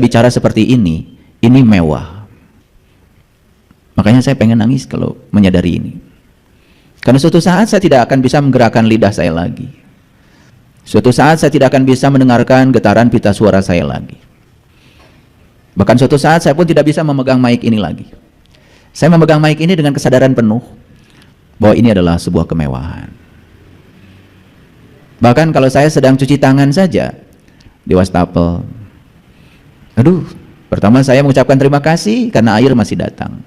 bicara seperti ini mewah. Makanya saya pengen nangis kalau menyadari ini. Karena suatu saat saya tidak akan bisa menggerakkan lidah saya lagi. Suatu saat saya tidak akan bisa mendengarkan getaran pita suara saya lagi. Bahkan suatu saat saya pun tidak bisa memegang mic ini lagi. Saya memegang mic ini dengan kesadaran penuh bahwa ini adalah sebuah kemewahan. Bahkan kalau saya sedang cuci tangan saja di wastafel, aduh, pertama saya mengucapkan terima kasih karena air masih datang.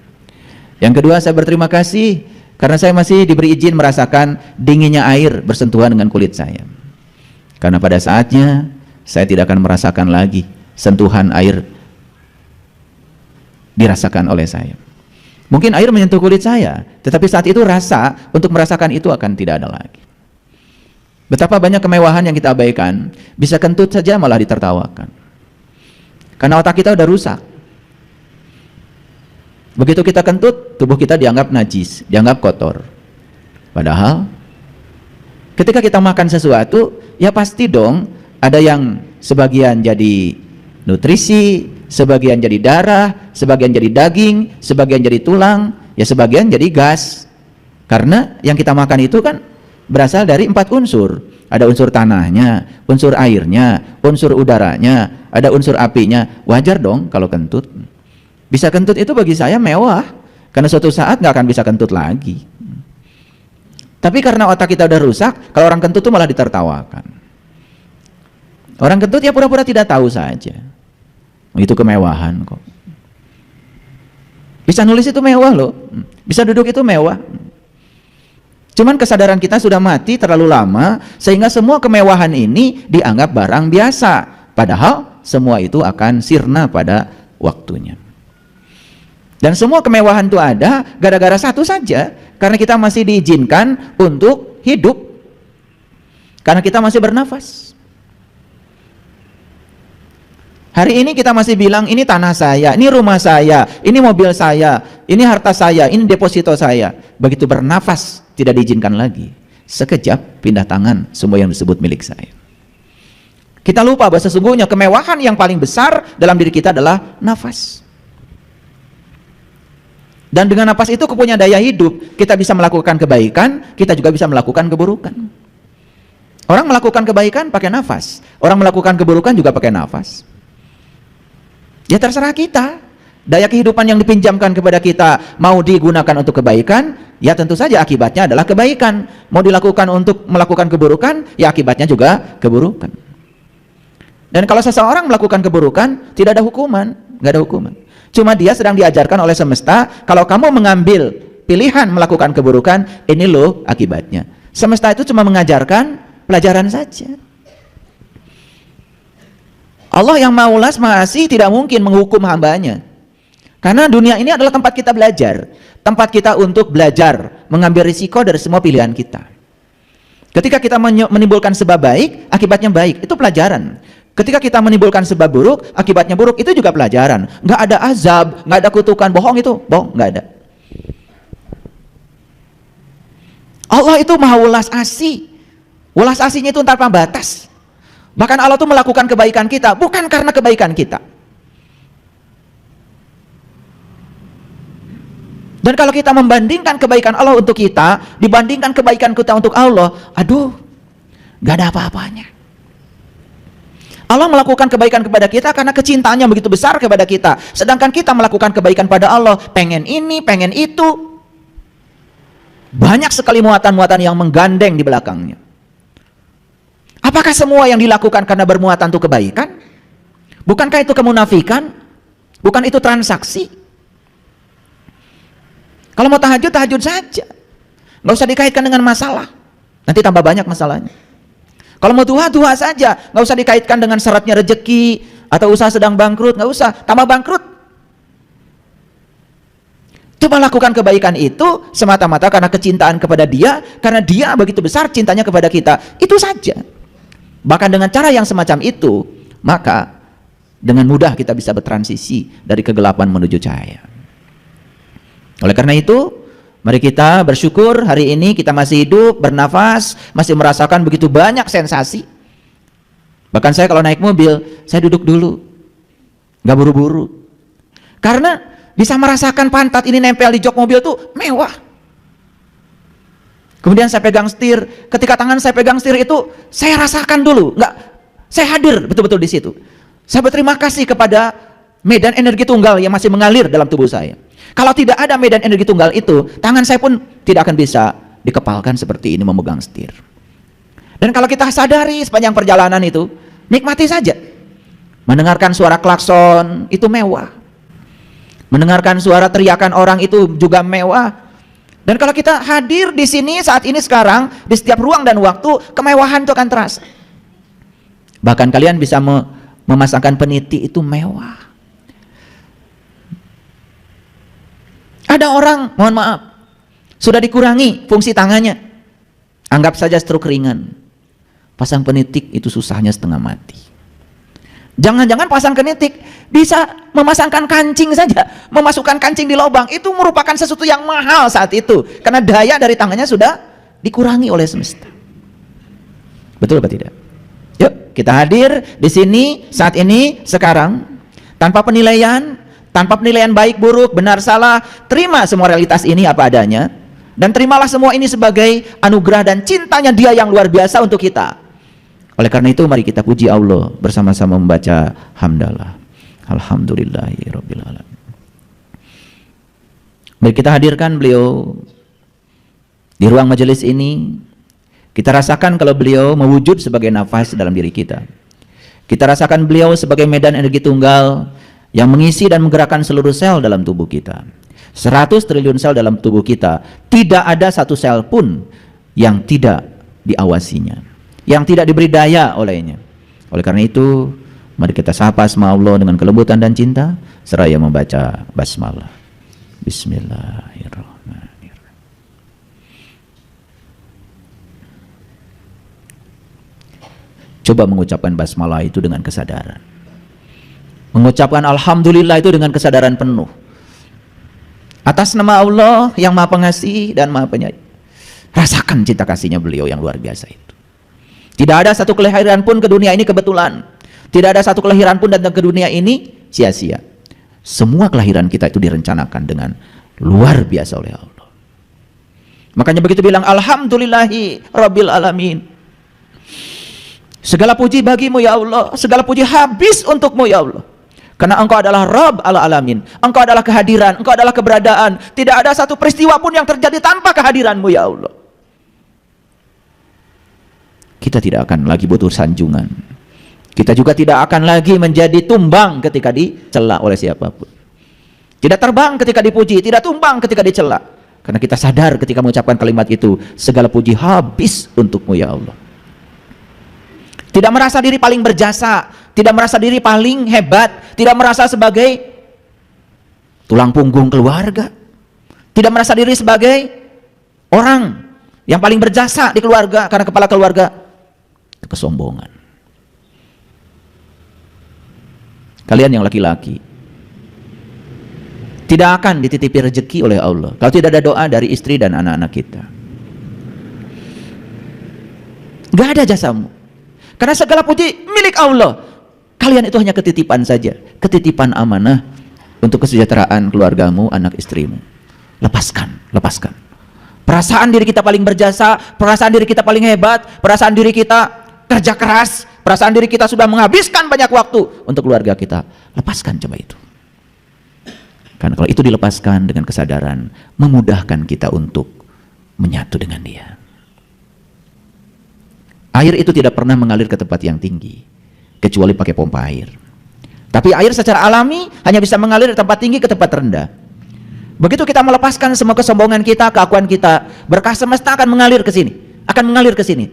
Yang kedua, saya berterima kasih karena saya masih diberi izin merasakan dinginnya air bersentuhan dengan kulit saya. Karena pada saatnya saya tidak akan merasakan lagi sentuhan air dirasakan oleh saya. Mungkin air menyentuh kulit saya, tetapi saat itu rasa untuk merasakan itu akan tidak ada lagi. Betapa banyak kemewahan yang kita abaikan, bisa kentut saja malah ditertawakan. Karena otak kita udah rusak. Begitu kita kentut, tubuh kita dianggap najis, dianggap kotor. Padahal ketika kita makan sesuatu, ya pasti dong ada yang sebagian jadi nutrisi, sebagian jadi darah, sebagian jadi daging, sebagian jadi tulang, ya sebagian jadi gas. Karena yang kita makan itu kan berasal dari 4 unsur. Ada unsur tanahnya, unsur airnya, unsur udaranya, ada unsur apinya. Wajar dong kalau kentut. Bisa kentut itu bagi saya mewah, karena suatu saat nggak akan bisa kentut lagi. Tapi karena otak kita udah rusak, kalau orang kentut itu malah ditertawakan. Orang kentut ya pura-pura tidak tahu saja. Itu kemewahan kok. Bisa nulis itu mewah loh, bisa duduk itu mewah. Cuman kesadaran kita sudah mati terlalu lama, sehingga semua kemewahan ini dianggap barang biasa. Padahal semua itu akan sirna pada waktunya. Dan semua kemewahan itu ada gara-gara satu saja, karena kita masih diizinkan untuk hidup, karena kita masih bernafas. Hari ini kita masih bilang ini tanah saya, ini rumah saya, ini mobil saya, ini harta saya, ini deposito saya. Begitu bernafas tidak diizinkan lagi. Sekejap pindah tangan semua yang disebut milik saya. Kita lupa bahwa sesungguhnya kemewahan yang paling besar dalam diri kita adalah nafas. Dan dengan nafas itu punya daya hidup, kita bisa melakukan kebaikan, kita juga bisa melakukan keburukan. Orang melakukan kebaikan pakai nafas, orang melakukan keburukan juga pakai nafas. Ya terserah kita. Daya kehidupan yang dipinjamkan kepada kita mau digunakan untuk kebaikan, ya tentu saja akibatnya adalah kebaikan. Mau dilakukan untuk melakukan keburukan, ya akibatnya juga keburukan. Dan kalau seseorang melakukan keburukan, tidak ada hukuman, nggak ada hukuman. Cuma dia sedang diajarkan oleh semesta, kalau kamu mengambil pilihan melakukan keburukan, ini loh akibatnya. Semesta itu cuma mengajarkan pelajaran saja. Allah yang Maha Ulas Maha Asih tidak mungkin menghukum hambanya. Karena dunia ini adalah tempat kita belajar, tempat kita untuk belajar, mengambil risiko dari semua pilihan kita. Ketika kita menimbulkan sebab baik, akibatnya baik, itu pelajaran. Ketika kita menimbulkan sebab buruk, akibatnya buruk, itu juga pelajaran. Nggak ada azab, nggak ada kutukan, bohong itu, bohong, nggak ada. Allah itu Maha Ulas Asih. Ulas asihnya itu tanpa batas. Bahkan Allah itu melakukan kebaikan kita, bukan karena kebaikan kita. Dan kalau kita membandingkan kebaikan Allah untuk kita, dibandingkan kebaikan kita untuk Allah, aduh, nggak ada apa-apanya. Allah melakukan kebaikan kepada kita karena kecintaannya begitu besar kepada kita. Sedangkan kita melakukan kebaikan pada Allah, pengen ini, pengen itu. Banyak sekali muatan-muatan yang menggandeng di belakangnya. Apakah semua yang dilakukan karena bermuatan itu kebaikan? Bukankah itu kemunafikan? Bukan itu transaksi? Kalau mau tahajud, tahajud saja. Nggak usah dikaitkan dengan masalah. Nanti tambah banyak masalahnya. Kalau mau duha, duha saja, nggak usah dikaitkan dengan syaratnya rezeki atau usaha sedang bangkrut, nggak usah, tambah bangkrut. Coba lakukan kebaikan itu semata-mata karena kecintaan kepada Dia, karena Dia begitu besar cintanya kepada kita, itu saja. Bahkan dengan cara yang semacam itu, maka dengan mudah kita bisa bertransisi dari kegelapan menuju cahaya. Oleh karena itu, mari kita bersyukur hari ini kita masih hidup, bernafas, masih merasakan begitu banyak sensasi. Bahkan saya kalau naik mobil, saya duduk dulu. nggak buru-buru. Karena bisa merasakan pantat ini nempel di jok mobil tuh mewah. Kemudian saya pegang setir, ketika tangan saya pegang setir itu, saya rasakan dulu, saya hadir betul-betul di situ. Saya berterima kasih kepada medan energi tunggal yang masih mengalir dalam tubuh saya. Kalau tidak ada medan energi tunggal itu, tangan saya pun tidak akan bisa dikepalkan seperti ini memegang setir. Dan kalau kita sadari sepanjang perjalanan itu, nikmati saja. Mendengarkan suara klakson itu mewah. Mendengarkan suara teriakan orang itu juga mewah. Dan kalau kita hadir di sini saat ini sekarang, di setiap ruang dan waktu, kemewahan itu akan terasa. Bahkan kalian bisa memasangkan peniti itu mewah. Ada orang, mohon maaf, sudah dikurangi fungsi tangannya. Anggap saja stroke ringan. Pasang penitik itu susahnya setengah mati. Jangan-jangan pasang penitik bisa memasangkan kancing saja, memasukkan kancing di lubang, itu merupakan sesuatu yang mahal saat itu, karena daya dari tangannya sudah dikurangi oleh semesta. Betul atau tidak? Yuk kita hadir di sini saat ini sekarang tanpa penilaian baik buruk, benar salah. Terima semua realitas ini apa adanya, dan terimalah semua ini sebagai anugerah dan cintanya Dia yang luar biasa untuk kita. Oleh karena itu mari kita puji Allah bersama-sama membaca hamdalah. Alhamdulillahirabbil alamin. Mari kita hadirkan beliau di ruang majelis ini. Kita rasakan kalau beliau mewujud sebagai nafas dalam diri kita. Kita rasakan beliau sebagai medan energi tunggal yang mengisi dan menggerakkan seluruh sel dalam tubuh kita. 100 triliun sel dalam tubuh kita, tidak ada satu sel pun yang tidak diawasinya, yang tidak diberi daya olehnya. Oleh karena itu, mari kita sapa asma Allah dengan kelembutan dan cinta, seraya membaca basmalah. Bismillahirrahmanirrahim. Coba mengucapkan basmalah itu dengan kesadaran. Mengucapkan alhamdulillah itu dengan kesadaran penuh. Atas nama Allah yang Maha Pengasih dan Maha Penyayang. Rasakan cinta kasihnya beliau yang luar biasa itu. Tidak ada satu kelahiran pun ke dunia ini kebetulan. Tidak ada satu kelahiran pun datang ke dunia ini sia-sia. Semua kelahiran kita itu direncanakan dengan luar biasa oleh Allah. Makanya begitu bilang alhamdulillahi rabbil alamin. Segala puji bagimu ya Allah, segala puji habis untukmu ya Allah. Karena engkau adalah Rabb al-alamin. Engkau adalah kehadiran, engkau adalah keberadaan. Tidak ada satu peristiwa pun yang terjadi tanpa kehadiranmu ya Allah. Kita tidak akan lagi butuh sanjungan. Kita juga tidak akan lagi menjadi tumbang ketika dicela oleh siapapun. Tidak terbang ketika dipuji, tidak tumbang ketika dicela. Karena kita sadar ketika mengucapkan kalimat itu, segala puji habis untukmu ya Allah. Tidak merasa diri paling berjasa, tidak merasa diri paling hebat, tidak merasa sebagai tulang punggung keluarga, tidak merasa diri sebagai orang yang paling berjasa di keluarga, karena kepala keluarga itu kesombongan. Kalian yang laki-laki tidak akan dititipi rezeki oleh Allah kalau tidak ada doa dari istri dan anak-anak kita. Gak ada jasamu, karena segala puji milik Allah. Kalian itu hanya ketitipan saja, ketitipan amanah untuk kesejahteraan keluargamu, anak istrimu. Lepaskan, lepaskan. Perasaan diri kita paling berjasa, perasaan diri kita paling hebat, perasaan diri kita kerja keras, perasaan diri kita sudah menghabiskan banyak waktu untuk keluarga kita. Lepaskan coba itu. Karena kalau itu dilepaskan dengan kesadaran, memudahkan kita untuk menyatu dengan Dia. Air itu tidak pernah mengalir ke tempat yang tinggi, kecuali pakai pompa air. Tapi air secara alami hanya bisa mengalir dari tempat tinggi ke tempat rendah. Begitu kita melepaskan semua kesombongan kita, keakuan kita, berkah semesta akan mengalir ke sini, akan mengalir ke sini.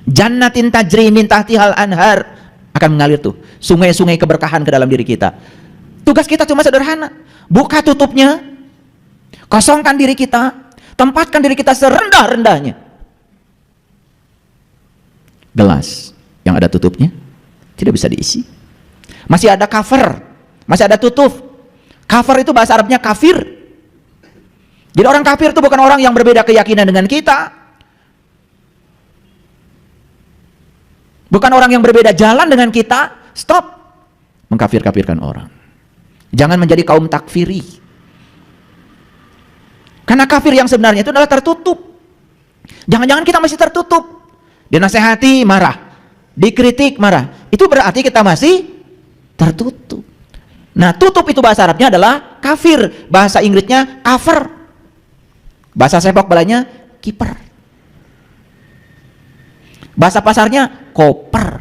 Jannatin tajri min tahtihal anhar, akan mengalir tuh, sungai-sungai keberkahan ke dalam diri kita. Tugas kita cuma sederhana, buka tutupnya, kosongkan diri kita, tempatkan diri kita serendah-rendahnya. Gelas yang ada tutupnya tidak bisa diisi, masih ada cover, masih ada tutup. Cover itu bahasa Arabnya kafir. Jadi orang kafir itu bukan orang yang berbeda keyakinan dengan kita, bukan orang yang berbeda jalan dengan kita. Stop. mengkafir-kafirkan orang. Jangan menjadi kaum takfiri. Karena kafir yang sebenarnya itu adalah tertutup. Jangan-jangan kita masih tertutup. Dinasehati marah, dikritik marah. Itu berarti kita masih tertutup. Nah, tutup itu bahasa Arabnya adalah kafir. Bahasa Inggrisnya cover. Bahasa sepak bolanya kiper. Bahasa pasarnya koper.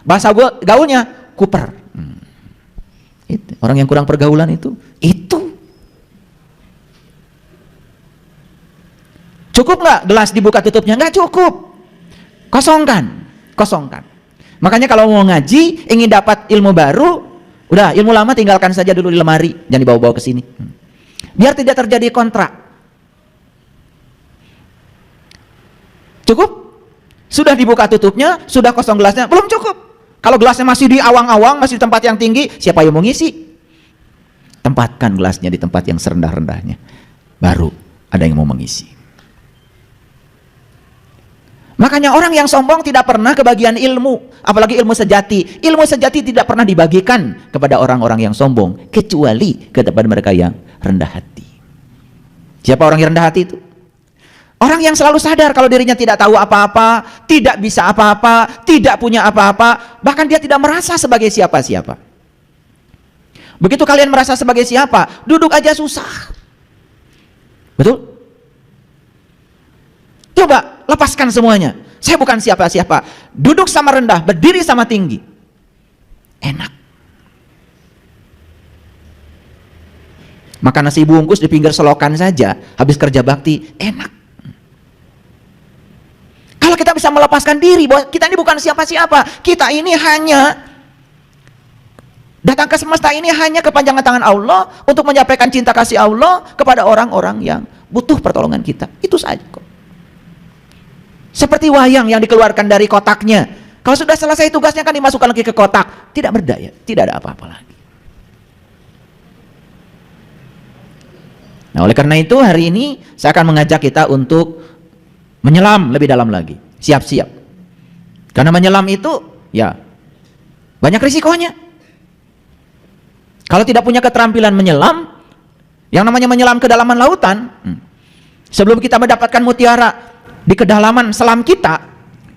Bahasa gaulnya kuper. Itu. Orang yang kurang pergaulan itu. Cukup nggak gelas dibuka tutupnya? Nggak cukup. Kosongkan. Makanya kalau mau ngaji, ingin dapat ilmu baru, udah ilmu lama tinggalkan saja dulu di lemari, jangan dibawa-bawa ke sini. Biar tidak terjadi kontrak. Cukup? Sudah dibuka tutupnya, sudah kosong gelasnya, belum cukup. Kalau gelasnya masih di awang-awang, masih di tempat yang tinggi, siapa yang mau ngisi? Tempatkan gelasnya di tempat yang serendah-rendahnya. Baru ada yang mau mengisi. Makanya orang yang sombong tidak pernah kebagian ilmu, apalagi ilmu sejati. Ilmu sejati tidak pernah dibagikan kepada orang-orang yang sombong, kecuali kepada mereka yang rendah hati. Siapa orang yang rendah hati itu? Orang yang selalu sadar kalau dirinya tidak tahu apa-apa, tidak bisa apa-apa, tidak punya apa-apa, bahkan dia tidak merasa sebagai siapa-siapa. Begitu kalian merasa sebagai siapa, duduk aja susah. Betul? Coba lepaskan semuanya. Saya bukan siapa-siapa. Duduk sama rendah, berdiri sama tinggi. Enak. Makan nasi bungkus di pinggir selokan saja, habis kerja bakti, enak. Kalau kita bisa melepaskan diri bahwa kita ini bukan siapa-siapa, kita ini hanya datang ke semesta ini hanya kepanjangan tangan Allah untuk menyampaikan cinta kasih Allah kepada orang-orang yang butuh pertolongan kita. Itu saja kok. Seperti wayang yang dikeluarkan dari kotaknya. Kalau sudah selesai tugasnya kan dimasukkan lagi ke kotak. Tidak berdaya, tidak ada apa-apa lagi. Nah, oleh karena itu hari ini saya akan mengajak kita untuk menyelam lebih dalam lagi. Siap-siap. Karena menyelam itu ya banyak risikonya. Kalau tidak punya keterampilan menyelam, yang namanya menyelam ke kedalaman lautan, sebelum kita mendapatkan mutiara di kedalaman selam kita,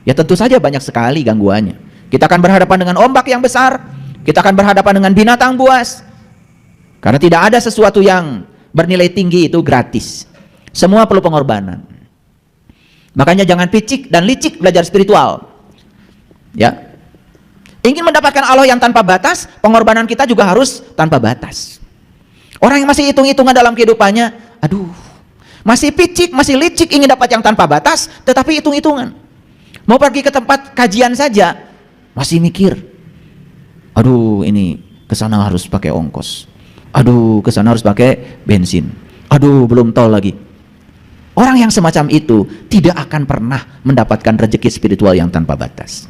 ya tentu saja banyak sekali gangguannya. Kita akan berhadapan dengan ombak yang besar, kita akan berhadapan dengan binatang buas. Karena tidak ada sesuatu yang bernilai tinggi itu gratis. Semua perlu pengorbanan. Makanya jangan picik dan licik belajar spiritual. Ya. Ingin mendapatkan Allah yang tanpa batas, pengorbanan kita juga harus tanpa batas. Orang yang masih hitung-hitungan dalam kehidupannya, aduh, masih picik, masih licik, ingin dapat yang tanpa batas, tetapi hitung-hitungan. Mau pergi ke tempat kajian saja, masih mikir, aduh ini kesana harus pakai ongkos, aduh kesana harus pakai bensin, aduh belum tol lagi. Orang yang semacam itu tidak akan pernah mendapatkan rezeki spiritual yang tanpa batas.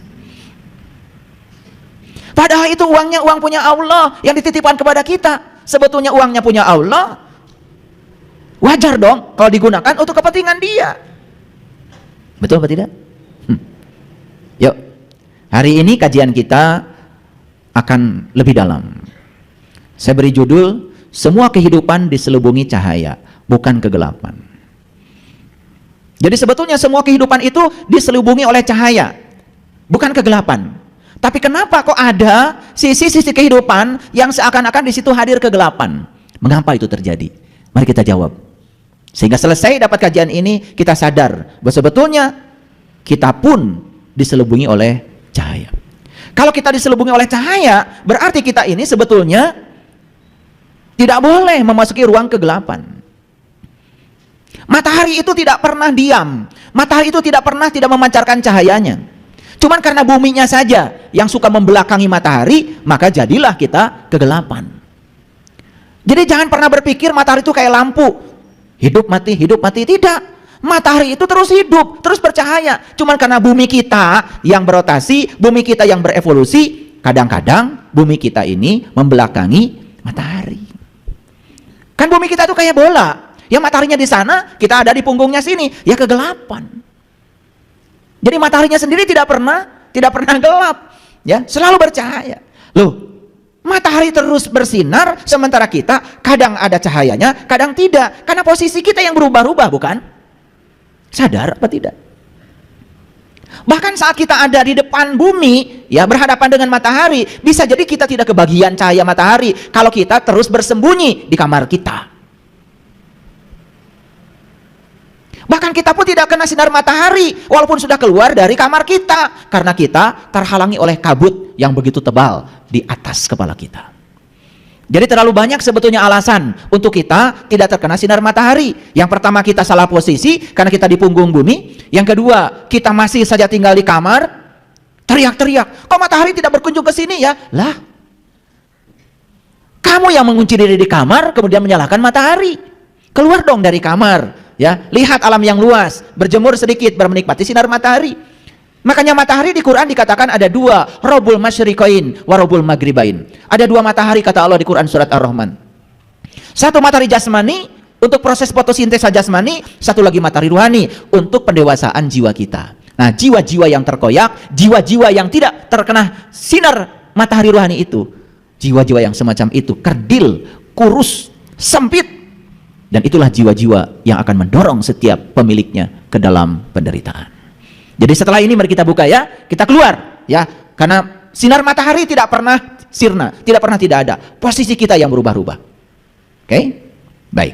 Padahal itu uangnya uang punya Allah yang dititipkan kepada kita. Sebetulnya uangnya punya Allah. Wajar dong kalau digunakan untuk kepentingan dia. Betul atau tidak? Yuk, hari ini kajian kita akan lebih dalam. Saya beri judul, semua kehidupan diselubungi cahaya, bukan kegelapan. Jadi sebetulnya semua kehidupan itu diselubungi oleh cahaya, bukan kegelapan. Tapi kenapa kok ada sisi-sisi kehidupan yang seakan-akan di situ hadir kegelapan? Mengapa itu terjadi? Mari kita jawab. Sehingga selesai dapat kajian ini, kita sadar bahwa sebetulnya kita pun diselubungi oleh cahaya. Kalau kita diselubungi oleh cahaya, berarti kita ini sebetulnya tidak boleh memasuki ruang kegelapan. Matahari itu tidak pernah diam. Matahari itu tidak pernah tidak memancarkan cahayanya. Cuman karena buminya saja yang suka membelakangi matahari, maka jadilah kita kegelapan. Jadi jangan pernah berpikir matahari itu kayak lampu. Hidup mati, tidak. Matahari itu terus hidup, terus bercahaya. Cuman karena bumi kita yang berotasi, bumi kita yang berevolusi, kadang-kadang bumi kita ini membelakangi matahari. Kan bumi kita tuh kayak bola. Yang mataharinya di sana, kita ada di punggungnya sini, ya kegelapan. Jadi mataharinya sendiri tidak pernah gelap, ya, selalu bercahaya. Loh, Matahari terus bersinar, sementara kita kadang ada cahayanya, kadang tidak. Karena posisi kita yang berubah-ubah, bukan? Sadar apa tidak? Bahkan saat kita ada di depan bumi, ya, berhadapan dengan matahari, bisa jadi kita tidak kebagian cahaya matahari kalau kita terus bersembunyi di kamar kita. Bahkan kita pun tidak kena sinar matahari walaupun sudah keluar dari kamar kita, karena kita terhalangi oleh kabut yang begitu tebal di atas kepala kita. Jadi terlalu banyak sebetulnya alasan untuk kita tidak terkena sinar matahari. Yang pertama, kita salah posisi karena kita di punggung bumi. Yang kedua, kita masih saja tinggal di kamar, teriak-teriak, kok matahari tidak berkunjung ke sini ya? Lah, kamu yang mengunci diri di kamar kemudian menyalahkan matahari. Keluar dong dari kamar, ya, lihat alam yang luas, berjemur sedikit, menikmati sinar matahari. Makanya matahari di Quran dikatakan ada dua, Robul Masyriqain wa Robul Maghribain. Ada dua matahari kata Allah di Quran surat Ar-Rahman. Satu matahari jasmani untuk proses fotosintesa jasmani, satu lagi matahari ruhani untuk pendewasaan jiwa kita. Nah, jiwa-jiwa yang terkoyak, jiwa-jiwa yang tidak terkena sinar matahari ruhani itu, jiwa-jiwa yang semacam itu kerdil, kurus, sempit, dan itulah jiwa-jiwa yang akan mendorong setiap pemiliknya ke dalam penderitaan. Jadi setelah ini mari kita buka, ya, kita keluar, ya, karena sinar matahari tidak pernah sirna, tidak pernah tidak ada. Posisi kita yang berubah-ubah. Oke? Baik.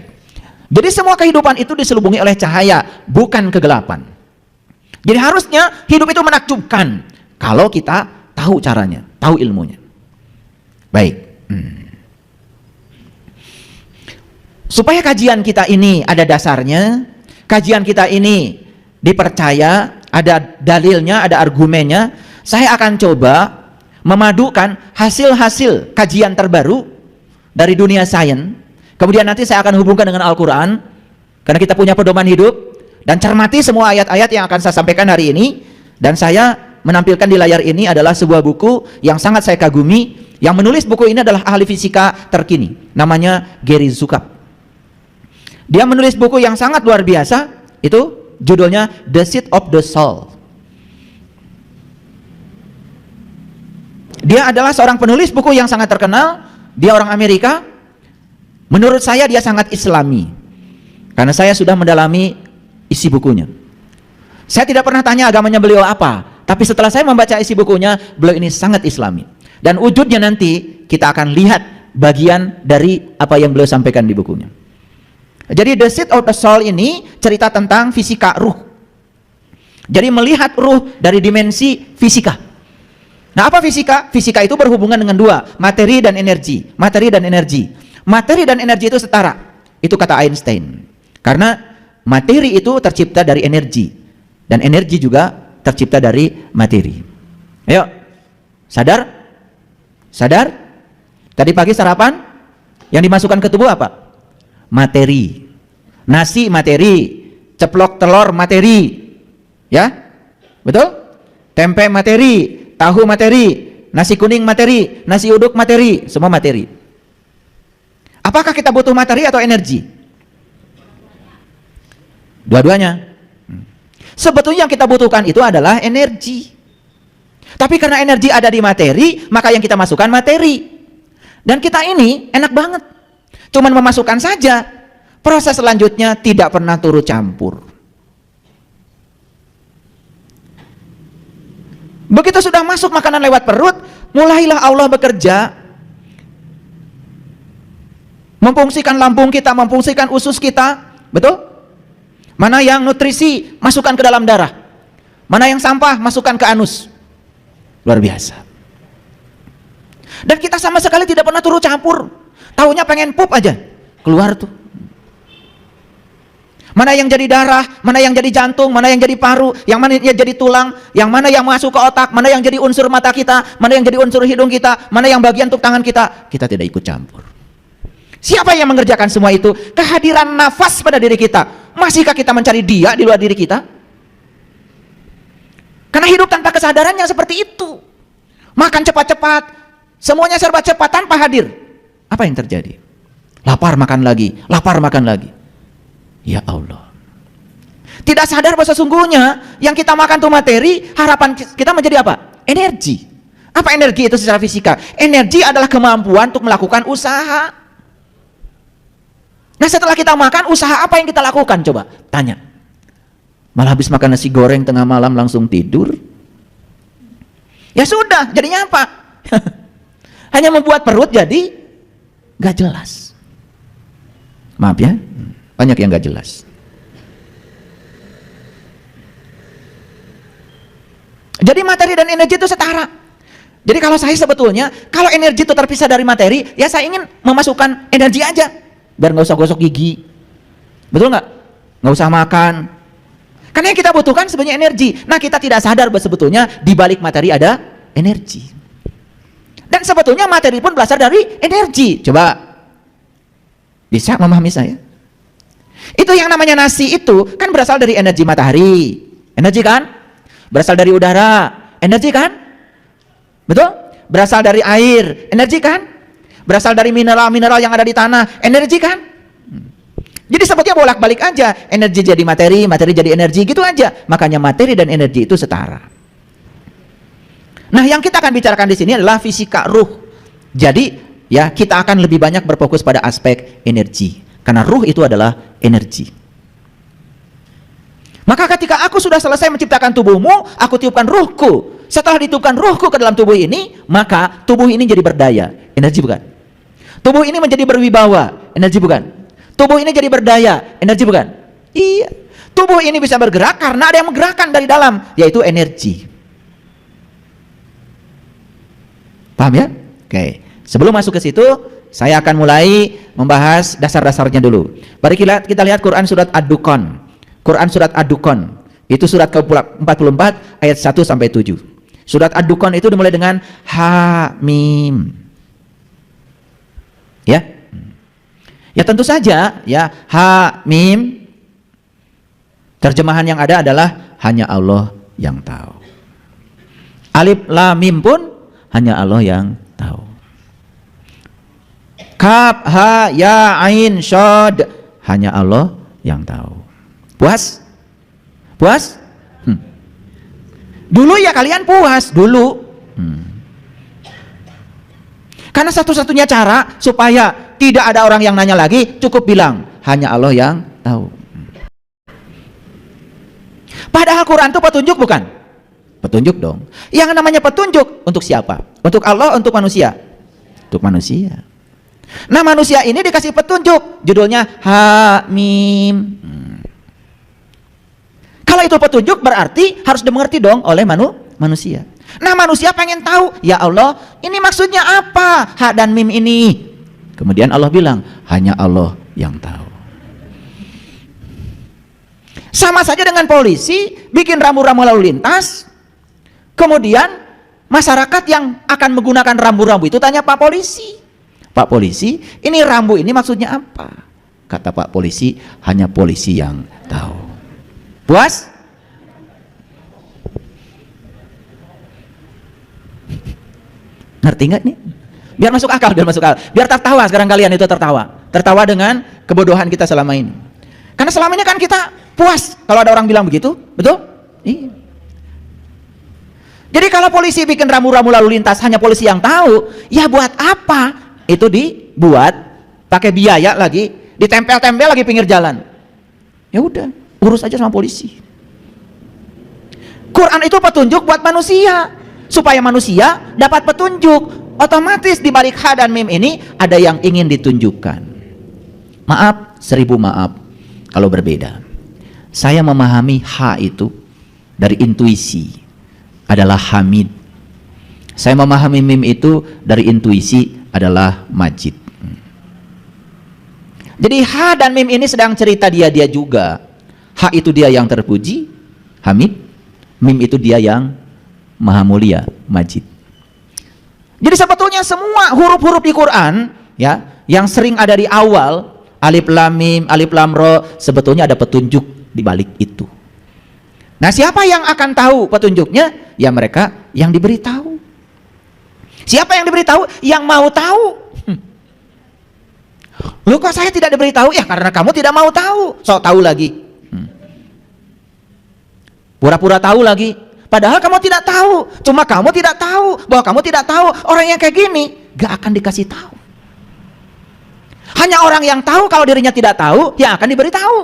Jadi semua kehidupan itu diselubungi oleh cahaya, bukan kegelapan. Jadi harusnya hidup itu menakjubkan kalau kita tahu caranya, tahu ilmunya. Baik. Supaya kajian kita ini ada dasarnya, kajian kita ini dipercaya, ada dalilnya, ada argumennya, saya akan coba memadukan hasil-hasil kajian terbaru dari dunia sains. Kemudian nanti saya akan hubungkan dengan Al-Quran, karena kita punya pedoman hidup, dan cermati semua ayat-ayat yang akan saya sampaikan hari ini. Dan saya menampilkan di layar ini adalah sebuah buku yang sangat saya kagumi. Yang menulis buku ini adalah ahli fisika terkini, namanya Gary Zukav. Dia menulis buku yang sangat luar biasa, itu judulnya The Seed of the Soul. Dia adalah seorang penulis buku yang sangat terkenal. Dia orang Amerika. Menurut saya dia sangat Islami, karena saya sudah mendalami isi bukunya. Saya tidak pernah tanya agamanya beliau apa, tapi setelah saya membaca isi bukunya, beliau ini sangat Islami. Dan wujudnya nanti kita akan lihat bagian dari apa yang beliau sampaikan di bukunya. Jadi The Seed of the Soul ini cerita tentang fisika ruh. Jadi melihat ruh dari dimensi fisika. Nah, apa fisika? Fisika itu berhubungan dengan dua, materi dan energi. Materi dan energi. Materi dan energi itu setara. Itu kata Einstein. Karena materi itu tercipta dari energi, dan energi juga tercipta dari materi. Ayo, sadar? Sadar? Tadi pagi sarapan yang dimasukkan ke tubuh apa? Materi. Nasi materi, ceplok telur materi, ya, betul? Tempe materi, tahu materi, nasi kuning materi, nasi uduk materi, semua materi. Apakah kita butuh materi atau energi? Dua-duanya. Sebetulnya yang kita butuhkan itu adalah energi. Tapi karena energi ada di materi, maka yang kita masukkan materi. Dan kita ini enak banget, cuman memasukkan saja. Proses selanjutnya tidak pernah turut campur. Begitu sudah masuk makanan lewat perut, mulailah Allah bekerja, memfungsikan lambung kita, memfungsikan usus kita. Betul? Mana yang nutrisi, masukkan ke dalam darah. Mana yang sampah, masukkan ke anus. Luar biasa. Dan kita sama sekali tidak pernah turut campur. Taunya pengen pup aja, keluar tuh. Mana yang jadi darah, mana yang jadi jantung, mana yang jadi paru, yang mana yang jadi tulang, yang mana yang masuk ke otak, mana yang jadi unsur mata kita, mana yang jadi unsur hidung kita, mana yang bagian untuk tangan kita. Kita tidak ikut campur. Siapa yang mengerjakan semua itu? Kehadiran nafas pada diri kita. Masihkah kita mencari dia di luar diri kita? Karena hidup tanpa kesadarannya seperti itu. Makan cepat-cepat, semuanya serba cepat tanpa hadir. Apa yang terjadi? Lapar makan lagi, lapar makan lagi. Ya Allah. Tidak sadar bahwa sesungguhnya yang kita makan itu materi, harapan kita menjadi apa? Energi. Apa energi itu secara fisika? Energi adalah kemampuan untuk melakukan usaha. Nah, setelah kita makan, usaha apa yang kita lakukan? Coba tanya. Malah habis makan nasi goreng tengah malam langsung tidur. Ya sudah, jadinya apa? Hanya membuat perut jadi gak jelas. Maaf ya, banyak yang gak jelas. Jadi materi dan energi itu setara. Jadi kalau saya sebetulnya, kalau energi itu terpisah dari materi, ya saya ingin memasukkan energi aja, biar nggak usah gosok gigi, betul nggak? Nggak usah makan. Karena yang kita butuhkan sebenarnya energi. Nah, kita tidak sadar bahwa sebetulnya di balik materi ada energi. Dan sebetulnya materi pun berasal dari energi. Coba bisa memahami saya? Itu yang namanya nasi itu kan berasal dari energi matahari, energi kan? Berasal dari udara, energi kan? Betul? Berasal dari air, energi kan? Berasal dari mineral-mineral yang ada di tanah, energi kan? Jadi sebetulnya bolak-balik aja, energi jadi materi, materi jadi energi, gitu aja. Makanya materi dan energi itu setara. Nah, yang kita akan bicarakan di sini adalah fisika ruh. Jadi, ya kita akan lebih banyak berfokus pada aspek energi. Karena ruh itu adalah energi. Maka ketika aku sudah selesai menciptakan tubuhmu, aku tiupkan ruhku. Setelah ditiupkan ruhku ke dalam tubuh ini, maka tubuh ini jadi berdaya. Energi bukan? Tubuh ini menjadi berwibawa. Energi bukan? Tubuh ini jadi berdaya. Energi bukan? Iya. Tubuh ini bisa bergerak karena ada yang menggerakkan dari dalam, yaitu energi. Paham ya? Oke. Sebelum masuk ke situ, saya akan mulai membahas dasar-dasarnya dulu. Mari kita lihat Quran surat Ad-Dukhan. Quran surat Ad-Dukhan, itu surat ke-44 ayat 1 sampai 7. Surat Ad-Dukhan itu dimulai dengan Ha Mim. Ya. Ya tentu saja ya, Ha Mim. Terjemahan yang ada adalah hanya Allah yang tahu. Alif Lam Mim pun hanya Allah yang tahu. Kaf Ha Ya Ain Shad, hanya Allah yang tahu. Puas? Puas? Dulu ya kalian puas dulu. Karena satu-satunya cara supaya tidak ada orang yang nanya lagi, cukup bilang hanya Allah yang tahu. Padahal Quran itu petunjuk bukan? Petunjuk dong. Yang namanya petunjuk untuk siapa? Untuk Allah, untuk manusia? Untuk manusia. Nah, manusia ini dikasih petunjuk, judulnya Ha Mim. Kalau itu petunjuk berarti harus dimengerti dong oleh manusia. Nah, manusia pengen tahu, ya Allah, ini maksudnya apa? Ha dan mim ini. Kemudian Allah bilang, hanya Allah yang tahu. Sama saja dengan polisi bikin rambu-rambu lalu lintas. Kemudian masyarakat yang akan menggunakan rambu-rambu itu tanya Pak Polisi. Pak Polisi, ini rambu ini maksudnya apa? Kata Pak Polisi, hanya polisi yang tahu. Puas? Ngerti nggak nih? Biar masuk akal, biar masuk akal. Biar tertawa sekarang kalian itu tertawa. Tertawa dengan kebodohan kita selama ini. Karena selama ini kan kita puas kalau ada orang bilang begitu, betul? Iya. Jadi kalau polisi bikin rambu-rambu lalu lintas hanya polisi yang tahu, ya buat apa? Itu dibuat pakai biaya lagi, ditempel-tempel lagi pinggir jalan. Ya udah, urus aja sama polisi. Quran itu petunjuk buat manusia, supaya manusia dapat petunjuk. Otomatis di balik Ha dan Mim ini ada yang ingin ditunjukkan. Maaf, 1000 maaf kalau berbeda. Saya memahami Ha itu dari intuisi, adalah Hamid. Saya memahami Mim itu dari intuisi, adalah Majid. Jadi Ha dan Mim ini sedang cerita dia juga. Ha itu dia yang terpuji, Hamid. Mim itu dia yang maha mulia, Majid. Jadi sebetulnya semua huruf-huruf di Quran ya, yang sering ada di awal, alif lam mim, alif lam ro, sebetulnya ada petunjuk di balik itu. Nah, siapa yang akan tahu petunjuknya? Ya mereka yang diberitahu. Siapa yang diberitahu? Yang mau tahu. Loh, kok saya tidak diberitahu? Ya karena kamu tidak mau tahu. So tahu lagi. Pura-pura tahu lagi. Padahal kamu tidak tahu. Cuma kamu tidak tahu bahwa kamu tidak tahu orang yang kayak gini gak akan dikasih tahu. Hanya orang yang tahu kalau dirinya tidak tahu yang akan diberitahu.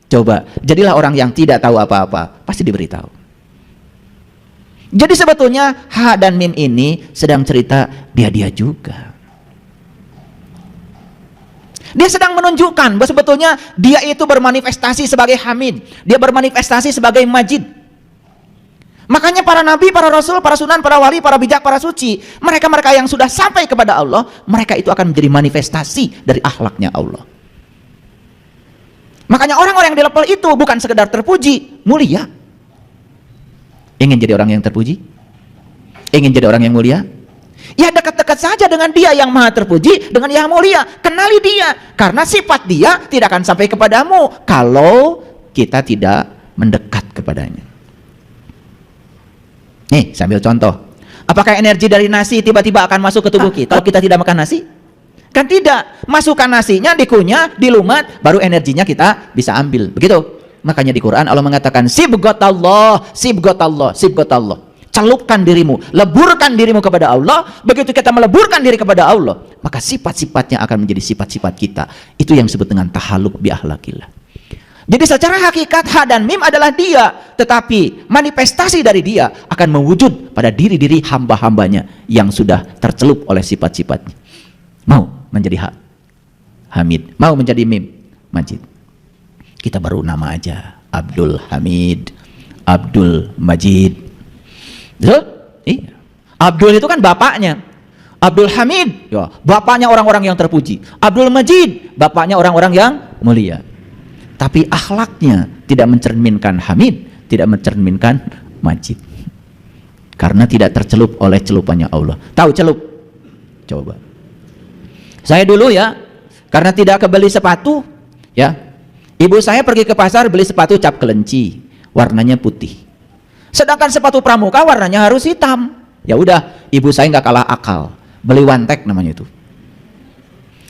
Coba, jadilah orang yang tidak tahu apa-apa, pasti diberitahu. Jadi sebetulnya ha dan mim ini sedang cerita dia juga. Dia sedang menunjukkan bahwa sebetulnya dia itu bermanifestasi sebagai Hamid, dia bermanifestasi sebagai Majid. Makanya para nabi, para rasul, para sunan, para wali, para bijak, para suci, mereka-mereka yang sudah sampai kepada Allah, mereka itu akan menjadi manifestasi dari akhlaknya Allah. Makanya orang-orang yang di level itu bukan sekedar terpuji, mulia. Ingin jadi orang yang terpuji? Ingin jadi orang yang mulia? Ya dekat-dekat saja dengan dia yang maha terpuji, dengan yang mulia. Kenali dia, karena sifat dia tidak akan sampai kepadamu kalau kita tidak mendekat kepadanya. Nih, sambil contoh. Apakah energi dari nasi tiba-tiba akan masuk ke tubuh kita kalau kita tidak makan nasi? Kan tidak. Masukkan nasinya, dikunyah, dilumat, baru energinya kita bisa ambil. Begitu. Makanya di Quran Allah mengatakan sibghatallah, sibghatallah, sibghatallah. Celupkan dirimu, leburkan dirimu kepada Allah. Begitu kita meleburkan diri kepada Allah, maka sifat-sifatnya akan menjadi sifat-sifat kita. Itu yang disebut dengan tahalluq bi akhlaqillah. Jadi secara hakikat ha dan mim adalah dia, tetapi manifestasi dari dia akan mewujud pada diri-diri hamba-hambanya yang sudah tercelup oleh sifat-sifatnya. Mau menjadi ha, Hamid, mau menjadi mim, Majid. Kita baru nama aja, Abdul Hamid, Abdul Majid. Betul? Iya. Abdul itu kan bapaknya. Abdul Hamid, ya, bapaknya orang-orang yang terpuji. Abdul Majid, bapaknya orang-orang yang mulia. Tapi akhlaknya tidak mencerminkan Hamid, tidak mencerminkan Majid. Karena tidak tercelup oleh celupannya Allah. Tahu celup? Coba. Saya dulu ya, karena tidak kebeli sepatu, ya. Ibu saya pergi ke pasar beli sepatu cap kelenci, warnanya putih. Sedangkan sepatu pramuka warnanya harus hitam. Ya udah, ibu saya nggak kalah akal, beli Wantek namanya itu.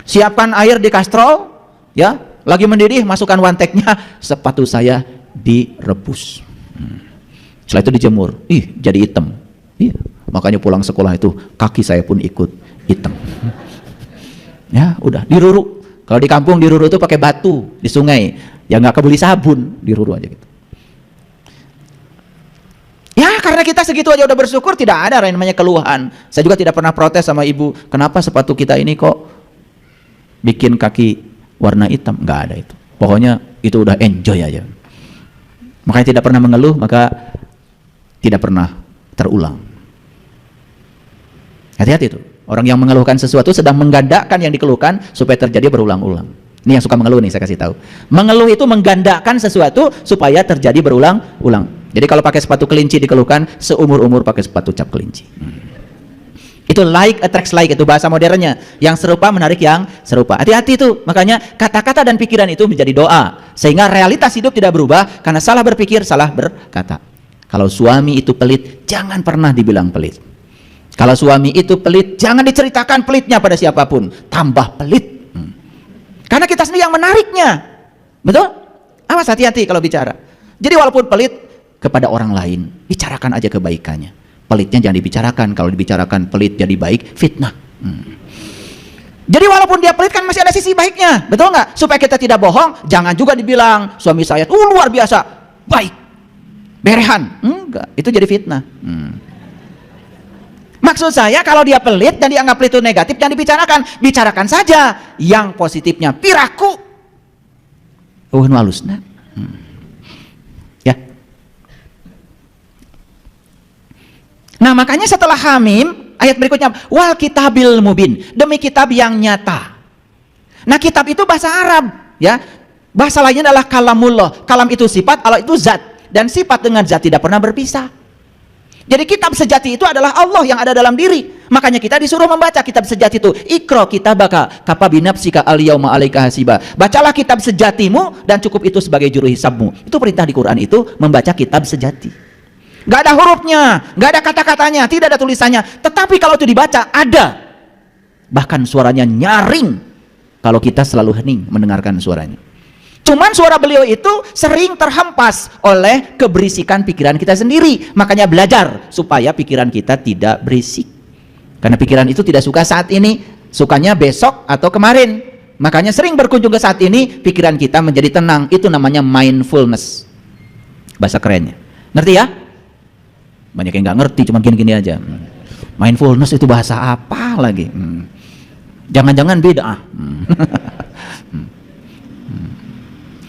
Siapkan air di kastrol, ya. Lagi mendidih, masukkan Wanteknya, sepatu saya direbus. Setelah itu dijemur, jadi hitam. Iya, makanya pulang sekolah itu kaki saya pun ikut hitam. Ya, udah diruru. Kalau di kampung diruru itu pakai batu di sungai, ya nggak kebeli sabun, diruru aja gitu. Ya, karena kita segitu aja udah bersyukur, tidak ada yang namanya keluhan. Saya juga tidak pernah protes sama ibu, kenapa sepatu kita ini kok bikin kaki warna hitam, nggak ada itu. Pokoknya itu udah enjoy aja. Makanya tidak pernah mengeluh, maka tidak pernah terulang. Hati-hati itu. Orang yang mengeluhkan sesuatu sedang menggandakan yang dikeluhkan supaya terjadi berulang-ulang. Ini yang suka mengeluh nih, saya kasih tahu. Mengeluh itu menggandakan sesuatu supaya terjadi berulang-ulang. Jadi kalau pakai sepatu kelinci dikeluhkan, seumur-umur pakai sepatu cap kelinci. Itu like attracts like, itu bahasa modernnya. Yang serupa menarik yang serupa. Hati-hati itu. Makanya kata-kata dan pikiran itu menjadi doa. Sehingga realitas hidup tidak berubah karena salah berpikir, salah berkata. Kalau suami itu pelit, jangan pernah dibilang pelit. Kalau suami itu pelit, jangan diceritakan pelitnya pada siapapun. Tambah pelit. Karena kita sendiri yang menariknya. Betul? Awas, hati-hati kalau bicara. Jadi walaupun pelit kepada orang lain, bicarakan aja kebaikannya. Pelitnya jangan dibicarakan. Kalau dibicarakan pelit jadi baik, fitnah. Jadi walaupun dia pelit kan masih ada sisi baiknya, betul nggak? Supaya kita tidak bohong, jangan juga dibilang suami saya luar biasa baik, berehan. Enggak, itu jadi fitnah. Maksud saya kalau dia pelit dan dianggap pelit itu negatif, jangan dibicarakan. Bicarakan saja yang positifnya. Piraku, halusna. Ya. Nah makanya setelah Hamim, ayat berikutnya wal kitabil mubin, demi kitab yang nyata. Nah kitab itu bahasa Arab, ya. Bahasa lainnya adalah kalamullah. Kalam itu sifat, Allah itu zat, dan sifat dengan zat tidak pernah berpisah. Jadi kitab sejati itu adalah Allah yang ada dalam diri. Makanya kita disuruh membaca kitab sejati itu. Iqra kitabaka kafa binafsika al-yauma 'alaika hasiba. Bacalah kitab sejatimu dan cukup itu sebagai juru hisabmu. Itu perintah di Quran itu, membaca kitab sejati. Gak ada hurufnya, gak ada kata-katanya, tidak ada tulisannya. Tetapi kalau itu dibaca, ada. Bahkan suaranya nyaring kalau kita selalu hening mendengarkan suaranya. Cuman suara beliau itu sering terhempas oleh keberisikan pikiran kita sendiri. Makanya belajar supaya pikiran kita tidak berisik. Karena pikiran itu tidak suka saat ini, sukanya besok atau kemarin. Makanya sering berkunjung ke saat ini, pikiran kita menjadi tenang. Itu namanya mindfulness. Bahasa kerennya. Ngerti ya? Banyak yang nggak ngerti, cuma gini-gini aja. Mindfulness itu bahasa apa lagi? Jangan-jangan beda.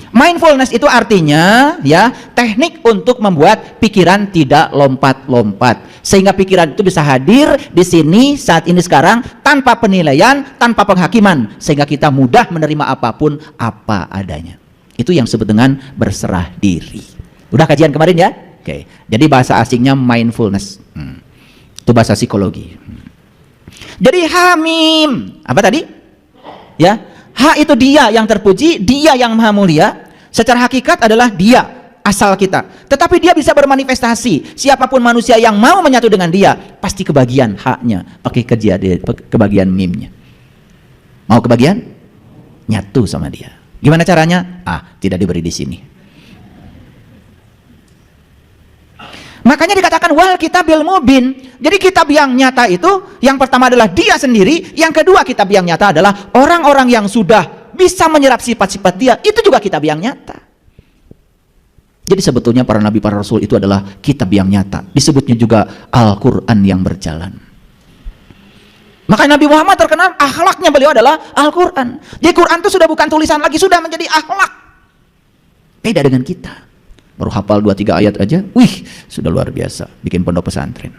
Mindfulness itu artinya ya teknik untuk membuat pikiran tidak lompat-lompat, sehingga pikiran itu bisa hadir di sini saat ini sekarang tanpa penilaian, tanpa penghakiman, sehingga kita mudah menerima apapun apa adanya. Itu yang disebut dengan berserah diri. Udah kajian kemarin ya? Oke. Jadi bahasa asingnya mindfulness. Itu bahasa psikologi. Jadi hamim apa tadi? Ya. Ha itu dia yang terpuji, dia yang maha mulia. Secara hakikat adalah dia, asal kita. Tetapi dia bisa bermanifestasi. Siapapun manusia yang mau menyatu dengan dia, pasti kebagian haknya, pakai kebagian mimnya. Mau kebagian? Nyatu sama dia. Gimana caranya? Tidak diberi di sini. Makanya dikatakan wal kitabil mubin. Jadi kitab yang nyata itu yang pertama adalah dia sendiri, yang kedua kitab yang nyata adalah orang-orang yang sudah bisa menyerap sifat-sifat dia, itu juga kitab yang nyata. Jadi sebetulnya para nabi, para rasul itu adalah kitab yang nyata. Disebutnya juga Al-Quran yang berjalan. Makanya Nabi Muhammad terkenal akhlaknya beliau adalah Al-Quran. Jadi Quran itu sudah bukan tulisan lagi, sudah menjadi akhlak. Beda dengan kita. Baru hafal 2-3 ayat aja, wih, sudah luar biasa, bikin pondok pesantren.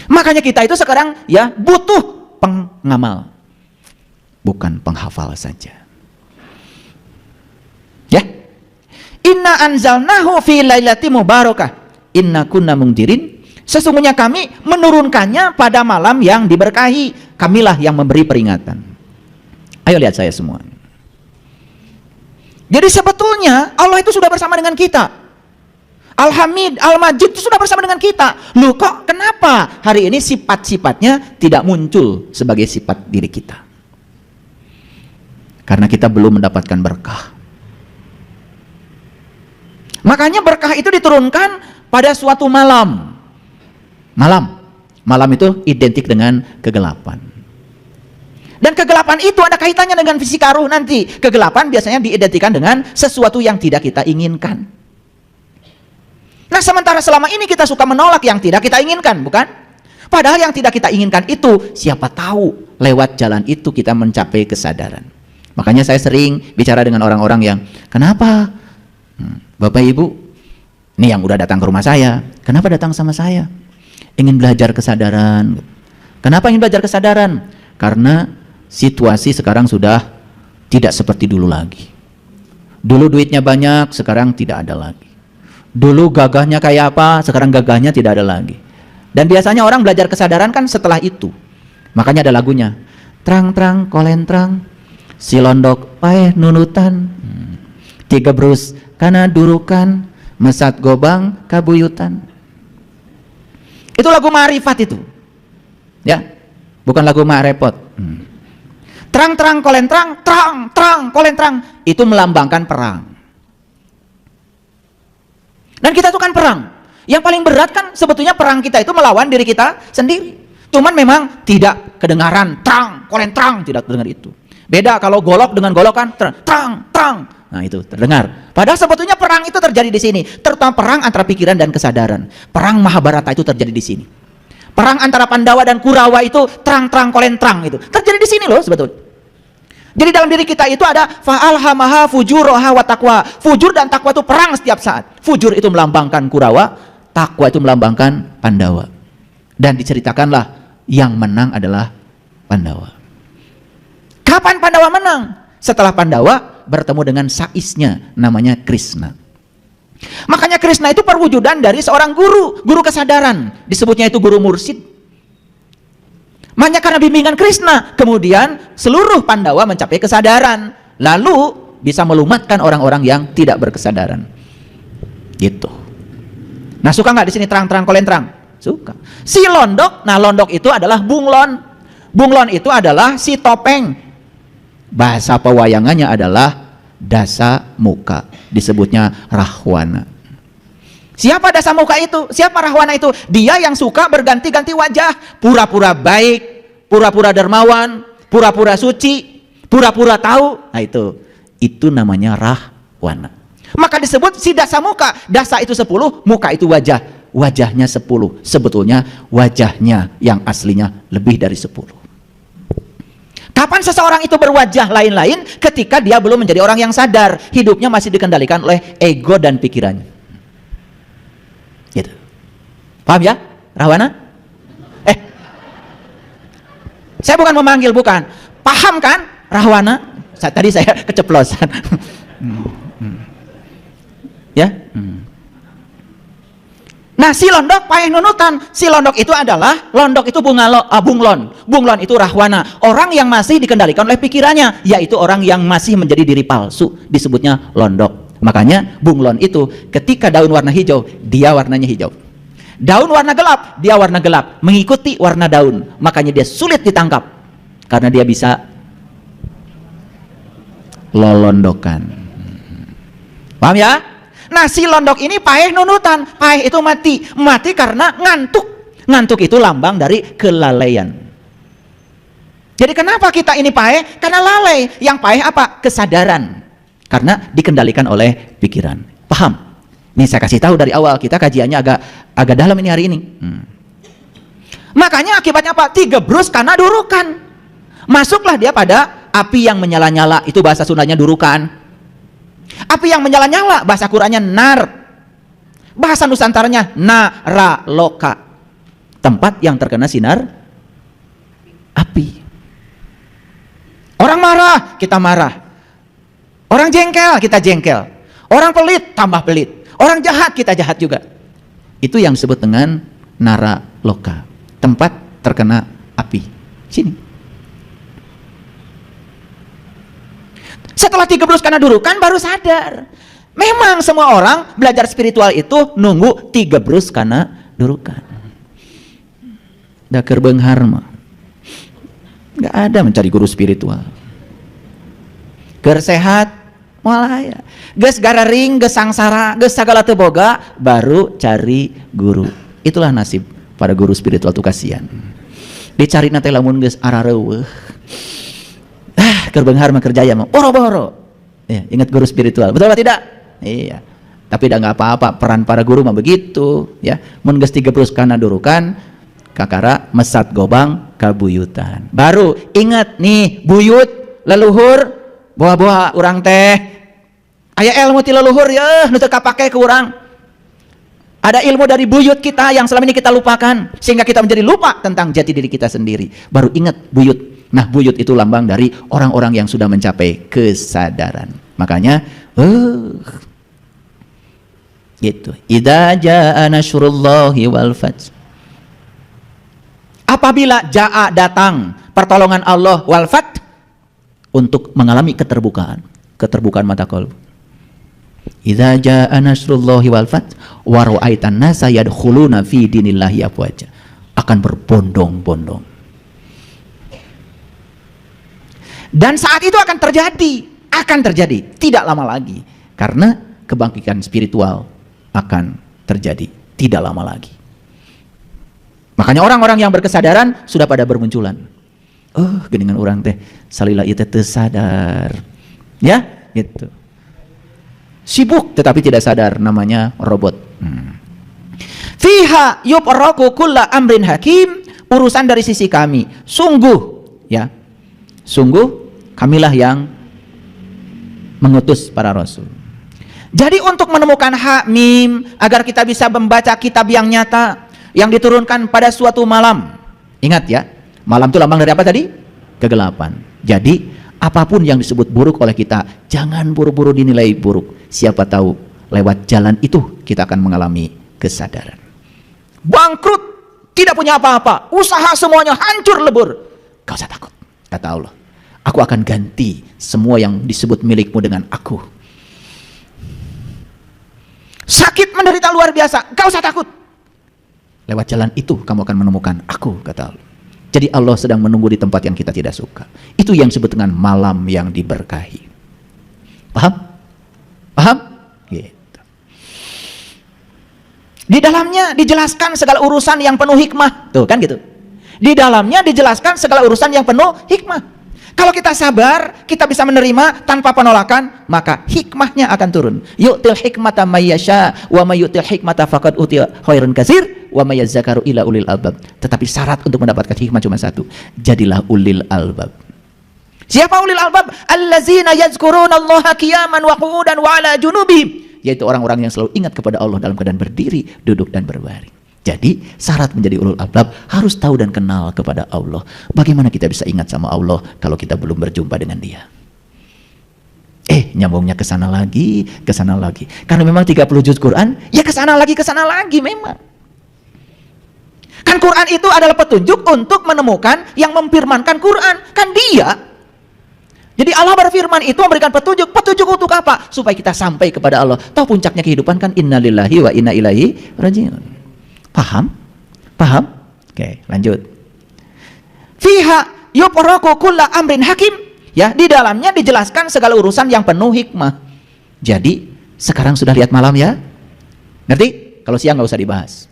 Makanya kita itu sekarang ya butuh pengamal, bukan penghafal saja. Ya. Inna anzalnahu fi lailati mubarakah, inna kunna mungdirin. Sesungguhnya kami menurunkannya pada malam yang diberkahi. Kamilah yang memberi peringatan. Ayo lihat saya semua. Jadi sebetulnya Allah itu sudah bersama dengan kita. Al-Hamid, Al-Majid itu sudah bersama dengan kita. Loh kok kenapa hari ini sifat-sifatnya tidak muncul sebagai sifat diri kita? Karena kita belum mendapatkan berkah. Makanya berkah itu diturunkan pada suatu malam. Malam itu identik dengan kegelapan. Dan kegelapan itu ada kaitannya dengan fisika ruh nanti. Kegelapan biasanya diidentikan dengan sesuatu yang tidak kita inginkan. Nah sementara selama ini kita suka menolak yang tidak kita inginkan, bukan? Padahal yang tidak kita inginkan itu, siapa tahu lewat jalan itu kita mencapai kesadaran. Makanya saya sering bicara dengan orang-orang yang, kenapa? Bapak Ibu, ini yang udah datang ke rumah saya, kenapa datang sama saya? Ingin belajar kesadaran. Kenapa ingin belajar kesadaran? Karena situasi sekarang sudah tidak seperti dulu lagi. Dulu duitnya banyak, sekarang tidak ada lagi. Dulu gagahnya kayak apa, sekarang gagahnya tidak ada lagi. Dan biasanya orang belajar kesadaran kan setelah itu. Makanya ada lagunya. Terang-terang kolentrang, silondok paeh nunutan, tiga brus kana durukan, mesat gobang kabuyutan. Itu lagu ma'rifat itu. Ya, bukan lagu ma'repot. Terang-terang kolentrang, terang kolentrang, itu melambangkan perang. Dan kita itu kan perang. Yang paling berat kan sebetulnya perang kita itu melawan diri kita sendiri. Cuman memang tidak kedengaran terang kolentrang, tidak terdengar itu. Beda kalau golok dengan golok kan terang. Nah itu terdengar. Padahal sebetulnya perang itu terjadi di sini, terutama perang antara pikiran dan kesadaran. Perang Mahabharata itu terjadi di sini. Perang antara Pandawa dan Kurawa itu terang kolentrang itu terjadi di sini loh sebetulnya. Jadi dalam diri kita itu ada fa'alhamaha fujuroha wa taqwa. Fujur dan takwa itu perang setiap saat. Fujur itu melambangkan Kurawa, takwa itu melambangkan Pandawa. Dan diceritakanlah yang menang adalah Pandawa. Kapan Pandawa menang? Setelah Pandawa bertemu dengan saisnya, namanya Krishna. Makanya Krishna itu perwujudan dari seorang guru kesadaran. Disebutnya itu guru mursyid. Makanya karena bimbingan Krishna, kemudian seluruh Pandawa mencapai kesadaran. Lalu bisa melumatkan orang-orang yang tidak berkesadaran. Gitu. Nah suka nggak di sini terang-terang kolentrang? Suka. Si londok, nah londok itu adalah bunglon. Bunglon itu adalah si topeng. Bahasa pewayangannya adalah dasa muka, disebutnya rahwana. Siapa dasa muka itu? Siapa rahwana itu? Dia yang suka berganti-ganti wajah, pura-pura baik, pura-pura dermawan, pura-pura suci, pura-pura tahu. Nah itu namanya rahwana. Maka disebut si dasa muka. Dasa itu 10, muka itu wajah. Wajahnya 10. Sebetulnya wajahnya yang aslinya lebih dari 10. Kapan seseorang itu berwajah lain-lain? Ketika dia belum menjadi orang yang sadar, hidupnya masih dikendalikan oleh ego dan pikirannya. Gitu. Paham ya, rahwana? Saya bukan memanggil, bukan. Paham kan, rahwana? Tadi saya keceplosan. Ya. Nah, si londok paeh nunutan. Si londok itu adalah, londok itu bunglon. Bunglon itu rahwana. Orang yang masih dikendalikan oleh pikirannya, yaitu orang yang masih menjadi diri palsu, disebutnya londok. Makanya bunglon itu ketika daun warna hijau, dia warnanya hijau. Daun warna gelap, dia warna gelap, mengikuti warna daun. Makanya dia sulit ditangkap karena dia bisa lolondokan. Paham ya? Nah, si londok ini paeh nunutan. Paeh itu mati. Mati karena ngantuk. Ngantuk itu lambang dari kelalaian. Jadi kenapa kita ini paeh? Karena lalai. Yang paeh apa? Kesadaran. Karena dikendalikan oleh pikiran. Paham? Ini saya kasih tahu dari awal. Kita kajiannya agak dalam ini hari ini. Makanya akibatnya apa? Digebrus karena durukan. Masuklah dia pada api yang menyala-nyala. Itu bahasa Sundanya durukan. Api yang menyala-nyala, bahasa Qurannya nar. Bahasa Nusantaranya naraloka. Tempat yang terkena sinar api. Orang marah, kita marah. Orang jengkel, kita jengkel. Orang pelit, tambah pelit. Orang jahat, kita jahat juga. Itu yang disebut dengan naraloka. Tempat terkena api. Sini. Setelah digebrus karena durukan, baru sadar. Memang semua orang belajar spiritual itu nunggu digebrus karena durukan. Dakar benghar mah. Gak ada mencari guru spiritual. Ger sehat, malaya. Ges gararing, ges sangsara, ges sagala teu boga, baru cari guru. Itulah nasib para guru spiritual tuh kasihan. Dicari nate lamun ges arareueuh. Kerbenghar mah kerjaya mah boro-boro. Ya, ingat guru spiritual. Betul atau tidak? Iya. Tapi dah nggak apa-apa, peran para guru mah begitu, ya. Mun geus digebrus kana durukan, kakara mesat gobang kabuyutan. Baru ingat nih, buyut leluhur boa-boa urang teh. Aya ilmu ti leluhur ya, nu teu kapake ke urang. Ada ilmu dari buyut kita yang selama ini kita lupakan, sehingga kita menjadi lupa tentang jati diri kita sendiri. Baru ingat buyut. Nah, buyut itu lambang dari orang-orang yang sudah mencapai kesadaran. Makanya, gitu. Idza jaa nasrullahi wal fath. Apabila jaa datang pertolongan Allah wal fath, untuk mengalami keterbukaan mata qalbu. Idza jaa nasrullahi wal fath wa ra'aitan nasa yadkhuluna fi dinillahi afwaja. Akan berbondong-bondong. Dan saat itu akan terjadi tidak lama lagi, karena kebangkitan spiritual akan terjadi tidak lama lagi. Makanya orang-orang yang berkesadaran sudah pada bermunculan. Geningan orang teh salila ieu teh teu sadar. Ya, gitu. Sibuk tetapi tidak sadar, namanya robot. Fiha yufarraqu kullu amrin hakim, urusan dari sisi kami. Sungguh, ya. Sungguh kamilah yang mengutus para rasul. Jadi untuk menemukan hak mim, agar kita bisa membaca kitab yang nyata yang diturunkan pada suatu malam. Ingat ya, malam itu lambang dari apa tadi? Kegelapan. Jadi apapun yang disebut buruk oleh kita, jangan buru-buru dinilai buruk. Siapa tahu lewat jalan itu kita akan mengalami kesadaran. Bangkrut, tidak punya apa-apa, usaha semuanya hancur lebur. Gak usah takut, kata Allah. Aku akan ganti semua yang disebut milikmu dengan aku. Sakit menderita luar biasa, gak usah takut. Lewat jalan itu kamu akan menemukan aku, kata Allah. Jadi Allah sedang menunggu di tempat yang kita tidak suka. Itu yang disebut dengan malam yang diberkahi. Paham? Paham? Gitu. Di dalamnya dijelaskan segala urusan yang penuh hikmah. Tuh kan gitu. Di dalamnya dijelaskan segala urusan yang penuh hikmah. Kalau kita sabar, kita bisa menerima tanpa penolakan, maka hikmahnya akan turun. Yu'til hikmata may yasha wa may yu'til hikmata faqad utiya khairan katsir wa may yazakaru ila ulil albab. Tetapi syarat untuk mendapatkan hikmah cuma satu, jadilah ulil albab. Siapa ulil albab? Allazina yazkurunallaha qiyaman wa qu'udan wa ala junubihim, yaitu orang-orang yang selalu ingat kepada Allah dalam keadaan berdiri, duduk dan berbaring. Jadi syarat menjadi ulul albab harus tahu dan kenal kepada Allah. Bagaimana kita bisa ingat sama Allah kalau kita belum berjumpa dengan Dia? Nyambungnya ke sana lagi, ke sana lagi. Karena memang 30 juz Quran, ya ke sana lagi memang. Kan Quran itu adalah petunjuk untuk menemukan yang memfirmankan Quran. Kan Dia. Jadi Allah berfirman itu memberikan petunjuk. Petunjuk untuk apa? Supaya kita sampai kepada Allah. Tahu puncaknya kehidupan kan innalillahi wa inna ilaihi raji'un. Paham? Paham? Oke, lanjut. Fiha yupraku kulla amrin hakim. Ya, di dalamnya dijelaskan segala urusan yang penuh hikmah. Jadi, sekarang sudah lihat malam ya? Ngerti? Kalau siang nggak usah dibahas.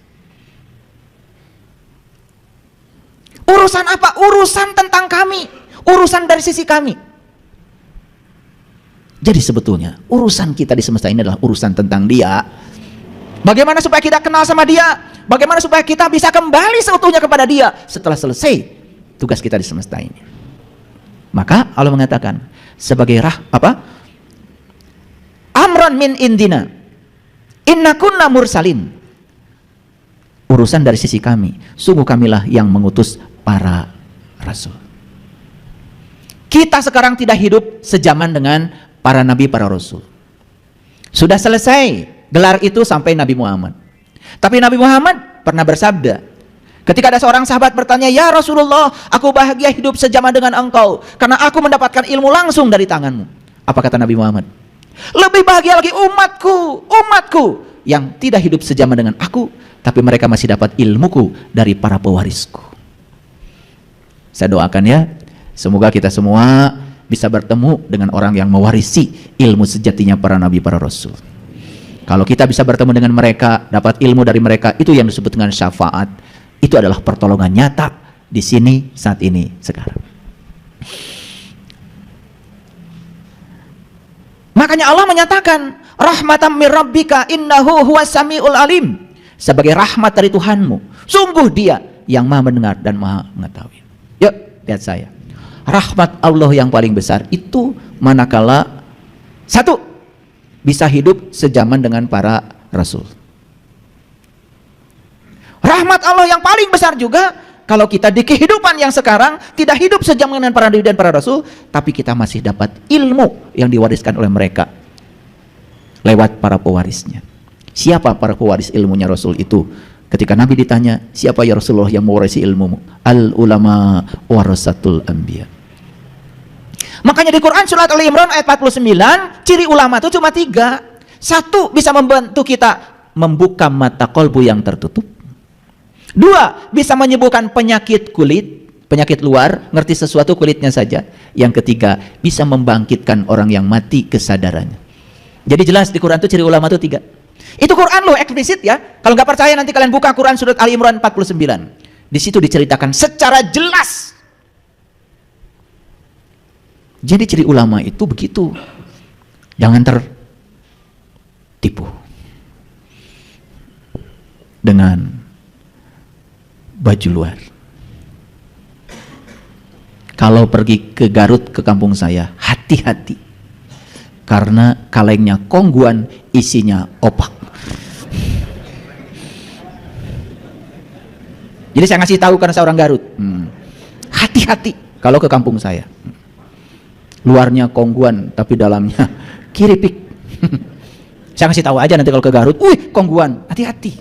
Urusan apa? Urusan tentang kami. Urusan dari sisi kami. Jadi sebetulnya, urusan kita di semesta ini adalah urusan tentang Dia. Bagaimana supaya kita kenal sama Dia? Bagaimana supaya kita bisa kembali seutuhnya kepada Dia setelah selesai tugas kita di semesta ini? Maka Allah mengatakan sebagai amran min indina inna kunna mursalin. Urusan dari sisi kami, sungguh kamilah yang mengutus para rasul. Kita sekarang tidak hidup sejaman dengan para nabi, para rasul. Sudah selesai gelar itu sampai Nabi Muhammad. Tapi Nabi Muhammad pernah bersabda, ketika ada seorang sahabat bertanya, "Ya Rasulullah, aku bahagia hidup sejaman dengan engkau karena aku mendapatkan ilmu langsung dari tanganmu." Apa kata Nabi Muhammad? Lebih bahagia lagi umatku yang tidak hidup sejaman dengan aku, tapi mereka masih dapat ilmuku dari para pewarisku. Saya doakan ya, semoga kita semua bisa bertemu dengan orang yang mewarisi ilmu sejatinya para nabi, para rasul. Kalau kita bisa bertemu dengan mereka, dapat ilmu dari mereka, itu yang disebut dengan syafaat. Itu adalah pertolongan nyata di sini, saat ini, sekarang. Makanya Allah menyatakan, rahmatan min rabbika innahu huwas samiul alim. Sebagai rahmat dari Tuhanmu, sungguh Dia yang Maha mendengar dan Maha mengetahui. Yuk, lihat saya. Rahmat Allah yang paling besar itu manakala satu, bisa hidup sejaman dengan para rasul. Rahmat Allah yang paling besar juga kalau kita di kehidupan yang sekarang tidak hidup sejaman dengan para nabi dan para rasul, tapi kita masih dapat ilmu yang diwariskan oleh mereka lewat para pewarisnya. Siapa para pewaris ilmunya Rasul itu? Ketika Nabi ditanya, siapa ya Rasulullah yang mewarisi ilmumu? Al ulama warasatul anbiya. Makanya di Quran surat Ali Imran ayat 49, ciri ulama itu cuma 3. Satu, bisa membantu kita membuka mata kolbu yang tertutup. 2, bisa menyembuhkan penyakit kulit, penyakit luar, ngerti sesuatu kulitnya saja. Yang ketiga, bisa membangkitkan orang yang mati kesadarannya. Jadi jelas di Quran itu ciri ulama itu 3. Itu Quran loh, eksplisit ya. Kalau nggak percaya nanti kalian buka Quran surat Ali Imran 49. Di situ diceritakan secara jelas. Jadi ciri ulama itu begitu. Jangan tertipu dengan baju luar. Kalau pergi ke Garut, ke kampung saya, hati-hati. Karena kalengnya kongguan, isinya opak. Jadi saya ngasih tahu karena saya orang Garut. Hati-hati kalau ke kampung saya. Luarnya kongguan, tapi dalamnya kiripik. Saya ngasih tahu aja nanti kalau ke Garut, wih kongguan, hati-hati.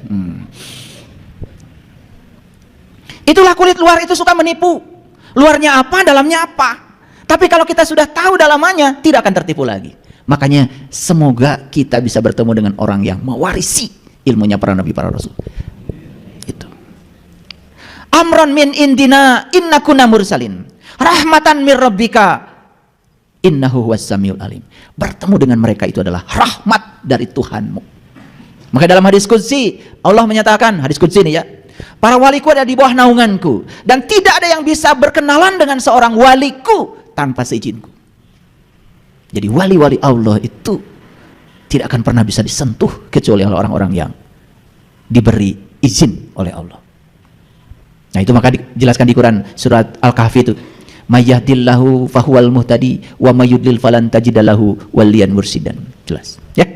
Itulah kulit luar itu suka menipu. Luarnya apa, dalamnya apa. Tapi kalau kita sudah tahu dalamannya, tidak akan tertipu lagi. Makanya semoga kita bisa bertemu dengan orang yang mewarisi ilmunya para nabi, para rasul. Itu. amron min indina inna kunna mursalin rahmatan mir rabbika innahu huwas samiul alim. Bertemu dengan mereka itu adalah rahmat dari Tuhanmu. Maka dalam hadis qudsi Allah menyatakan, hadis qudsi ini ya, para waliku ada di bawah naunganku dan tidak ada yang bisa berkenalan dengan seorang waliku tanpa seizinku. Jadi wali-wali Allah itu tidak akan pernah bisa disentuh kecuali oleh orang-orang yang diberi izin oleh Allah. Nah itu maka dijelaskan di Quran surat Al-Kahfi itu, mayyadillahu fahuwal muhtadi wa mayyudlil falan tajidalahu waliyan mursidan. Jelas ya.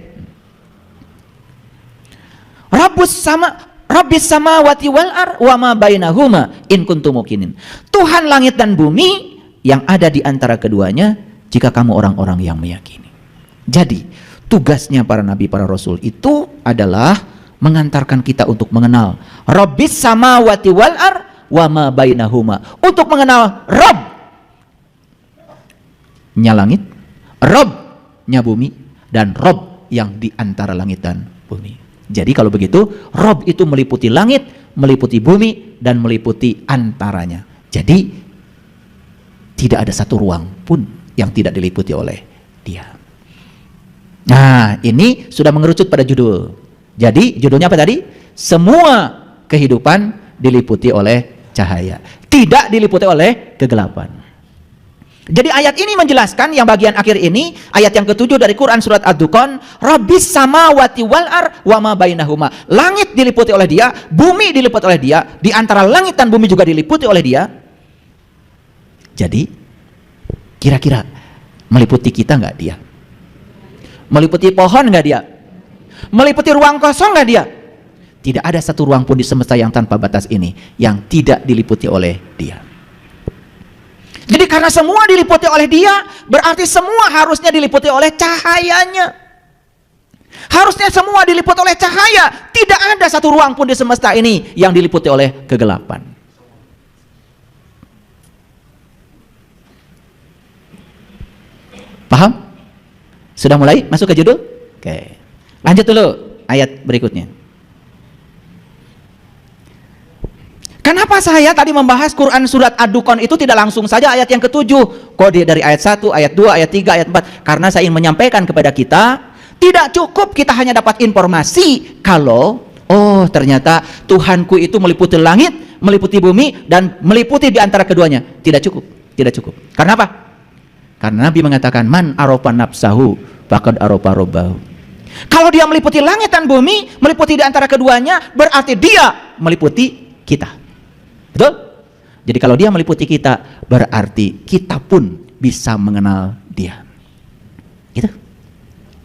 Rabbis samawati wal ar wa ma bainahuma in kuntum muqinin. Tuhan langit dan bumi yang ada di antara keduanya jika kamu orang-orang yang meyakini. Jadi tugasnya para nabi, para rasul itu adalah mengantarkan kita untuk mengenal Rabbis samawati wal ar wa ma bainahuma, untuk mengenal Rabb-nya langit, Rabb-nya bumi, dan Rabb yang di antara langit dan bumi. Jadi kalau begitu Rabb itu meliputi langit, meliputi bumi, dan meliputi antaranya. Jadi tidak ada satu ruang pun yang tidak diliputi oleh Dia. Nah, ini sudah mengerucut pada judul. Jadi judulnya apa tadi? Semua kehidupan diliputi oleh cahaya, tidak diliputi oleh kegelapan. Jadi ayat ini menjelaskan yang bagian akhir ini, ayat yang ke-7 dari Quran surat Ad-Dukhan, Rabbis samawati wal ar wa ma bainahuma. Langit diliputi oleh Dia, bumi diliputi oleh Dia, di antara langit dan bumi juga diliputi oleh Dia. Jadi kira-kira meliputi kita nggak Dia? Meliputi pohon nggak Dia? Meliputi ruang kosong nggak Dia? Tidak ada satu ruang pun di semesta yang tanpa batas ini yang tidak diliputi oleh Dia. Jadi karena semua diliputi oleh Dia, berarti semua harusnya diliputi oleh cahayanya. Harusnya semua diliputi oleh cahaya. Tidak ada satu ruang pun di semesta ini yang diliputi oleh kegelapan. Paham? Sudah mulai masuk ke judul? Oke. Lanjut dulu ayat berikutnya. Kenapa saya tadi membahas Quran surat Ad-Dukhan itu tidak langsung saja ayat yang ke-7? Kok dia dari ayat 1, ayat 2, ayat 3, ayat 4? Karena saya ingin menyampaikan kepada kita, tidak cukup kita hanya dapat informasi kalau, oh ternyata Tuhanku itu meliputi langit, meliputi bumi, dan meliputi di antara keduanya. Tidak cukup, tidak cukup. Karena apa? Karena Nabi mengatakan, man arofa nafsahu faqad arofa robbahu. Kalau dia meliputi langit dan bumi, meliputi di antara keduanya, berarti dia meliputi kita. Betul? Jadi kalau Dia meliputi kita, berarti kita pun bisa mengenal Dia. Gitu.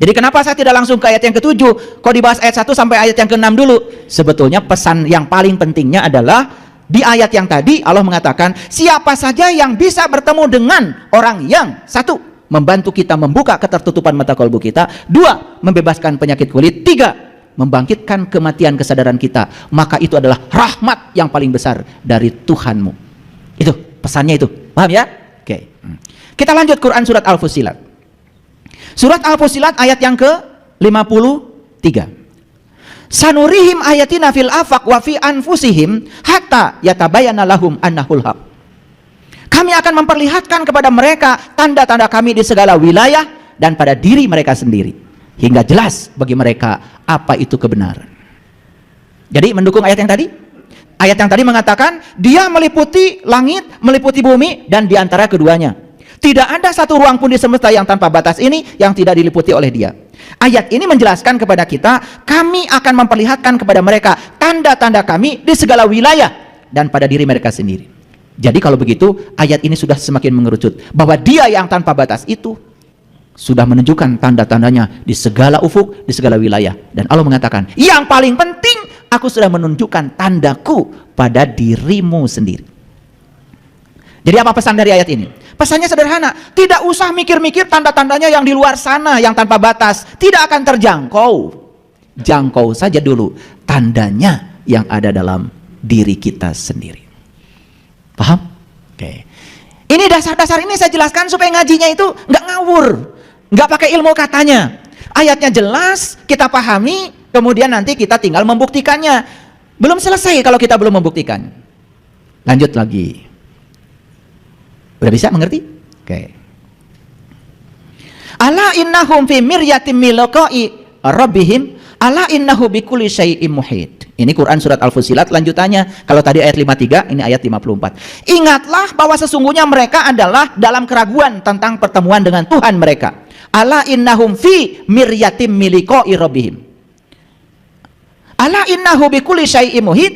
Jadi kenapa saya tidak langsung ke ayat yang ke-7? Kok dibahas ayat 1 sampai ayat yang ke-6 dulu? Sebetulnya pesan yang paling pentingnya adalah di ayat yang tadi Allah mengatakan, siapa saja yang bisa bertemu dengan orang yang satu, membantu kita membuka ketertutupan mata kolbu kita, 2, membebaskan penyakit kulit, 3, membangkitkan kematian kesadaran kita, maka itu adalah rahmat yang paling besar dari Tuhanmu. Itu pesannya itu, paham ya? Oke. Kita lanjut Quran surat Al-Fussilat. Surat Al-Fussilat ayat yang ke-53. Sanurihim ayatina fil afaq wa fi anfusihim hatta yatabayyana lahum annahul haq. Kami akan memperlihatkan kepada mereka tanda-tanda kami di segala wilayah dan pada diri mereka sendiri, hingga jelas bagi mereka apa itu kebenaran. Jadi mendukung ayat yang tadi. Ayat yang tadi mengatakan Dia meliputi langit, meliputi bumi, dan di antara keduanya. Tidak ada satu ruang pun di semesta yang tanpa batas ini yang tidak diliputi oleh Dia. Ayat ini menjelaskan kepada kita, kami akan memperlihatkan kepada mereka tanda-tanda kami di segala wilayah dan pada diri mereka sendiri. Jadi kalau begitu ayat ini sudah semakin mengerucut bahwa Dia yang tanpa batas itu sudah menunjukkan tanda-tandanya di segala ufuk, di segala wilayah. Dan Allah mengatakan, yang paling penting, aku sudah menunjukkan tandaku pada dirimu sendiri. Jadi apa pesan dari ayat ini? Pesannya sederhana, tidak usah mikir-mikir tanda-tandanya yang di luar sana, yang tanpa batas, tidak akan terjangkau. Jangkau saja dulu tandanya yang ada dalam diri kita sendiri. Paham? Oke. Ini dasar-dasar ini saya jelaskan supaya ngajinya itu nggak ngawur, nggak pakai ilmu katanya. Ayatnya jelas, kita pahami, kemudian nanti kita tinggal membuktikannya. Belum selesai kalau kita belum membuktikan. Lanjut lagi. Udah bisa mengerti? Oke. Ala innahum fi miryatin min liqa'i rabbihim ala innahu bikulli syai'in muhit. Ini Quran surat Al-Fussilat lanjutannya. Kalau tadi ayat 53, ini ayat 54. Ingatlah bahwa sesungguhnya mereka adalah dalam keraguan tentang pertemuan dengan Tuhan mereka. Ala innahum fi miryatin min liqa'i rabbihim. Ala innahu bikulli syai'in muhit.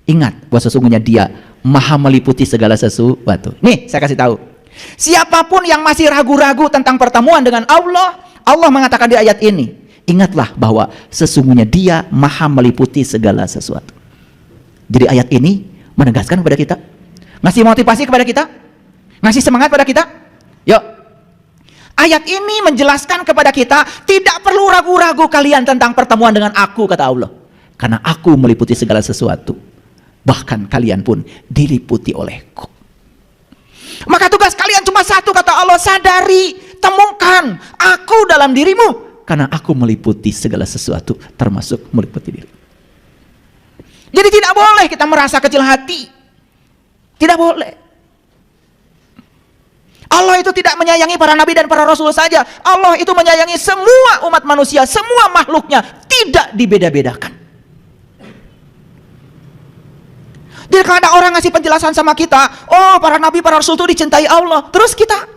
Ingat bahwa sesungguhnya Dia Maha meliputi segala sesuatu. Nih, saya kasih tahu. Siapapun yang masih ragu-ragu tentang pertemuan dengan Allah, Allah mengatakan di ayat ini, ingatlah bahwa sesungguhnya Dia Maha meliputi segala sesuatu. Jadi ayat ini menegaskan kepada kita, ngasih motivasi kepada kita, ngasih semangat kepada kita. Yuk. Ayat ini menjelaskan kepada kita, tidak perlu ragu-ragu kalian tentang pertemuan dengan aku, kata Allah. Karena aku meliputi segala sesuatu. Bahkan kalian pun diliputi olehku. Maka tugas kalian cuma satu, kata Allah, sadari, temukan aku dalam dirimu. Karena aku meliputi segala sesuatu, termasuk meliputi diri. Jadi tidak boleh kita merasa kecil hati. Tidak boleh. Allah itu tidak menyayangi para nabi dan para rasul saja. Allah itu menyayangi semua umat manusia, semua makhluknya. Tidak dibeda-bedakan. Jadi kalau ada orang ngasih penjelasan sama kita, oh para nabi, para rasul itu dicintai Allah, terus kita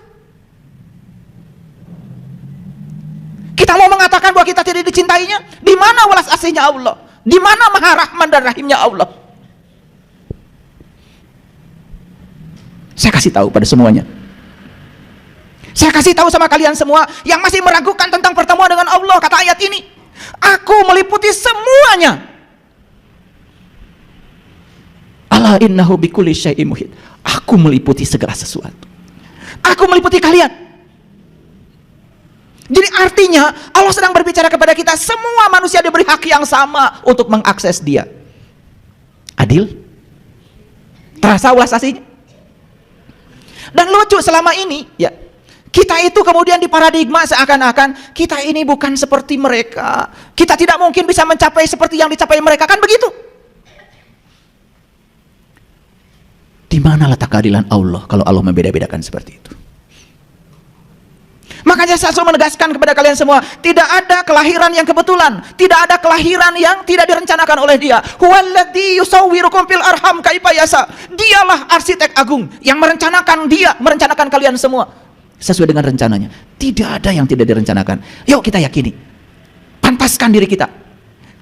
mau mengatakan bahwa kita tidak dicintainya? Di mana welas asihnya Allah? Di mana maha rahman dan rahimnya Allah? Saya kasih tahu pada semuanya. Saya kasih tahu sama kalian semua yang masih meragukan tentang pertemuan dengan Allah, kata ayat ini, aku meliputi semuanya. Ala innahu bikulli syai'in muhit. Aku meliputi segala sesuatu. Aku meliputi kalian. Jadi artinya Allah sedang berbicara kepada kita, semua manusia diberi hak yang sama untuk mengakses Dia. Adil? Terasa ulas asihnya? Dan lucu selama ini, ya, kita itu kemudian diparadigma seakan-akan kita ini bukan seperti mereka. Kita tidak mungkin bisa mencapai seperti yang dicapai mereka, kan begitu? Di mana letak keadilan Allah kalau Allah membeda-bedakan seperti itu? Makanya saya selalu menegaskan kepada kalian semua, tidak ada kelahiran yang kebetulan, tidak ada kelahiran yang tidak direncanakan oleh Dia. Huwallazi yusawwirukum fil arham kaifa yasha. Dialah arsitek agung yang merencanakan, Dia merencanakan kalian semua sesuai dengan rencananya. Tidak ada yang tidak direncanakan. Yuk kita yakini, pantaskan diri kita.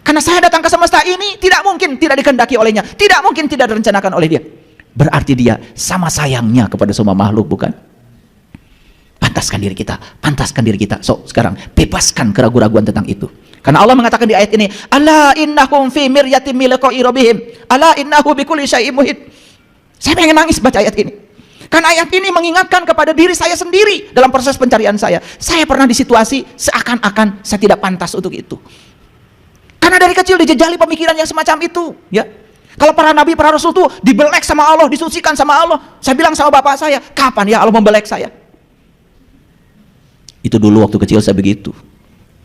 Karena saya datang ke semesta ini tidak mungkin tidak dikehendaki olehnya, tidak mungkin tidak direncanakan oleh Dia. Berarti Dia sama sayangnya kepada semua makhluk, bukan? Pantaskan diri kita, pantaskan diri kita. So, sekarang bebaskan keraguan-raguan tentang itu. Karena Allah mengatakan di ayat ini, ala innahum fi miryatin min liqa'i rabbihim, ala innahu bikulli syai'in muhit. Saya pengen nangis baca ayat ini. Karena ayat ini mengingatkan kepada diri saya sendiri dalam proses pencarian saya. Saya pernah di situasi seakan-akan saya tidak pantas untuk itu. Karena dari kecil dijejali pemikiran yang semacam itu, ya. Kalau para nabi, para rasul itu dibelek sama Allah, disucikan sama Allah. Saya bilang sama bapak saya, kapan ya Allah membelek saya? Itu dulu waktu kecil saya begitu.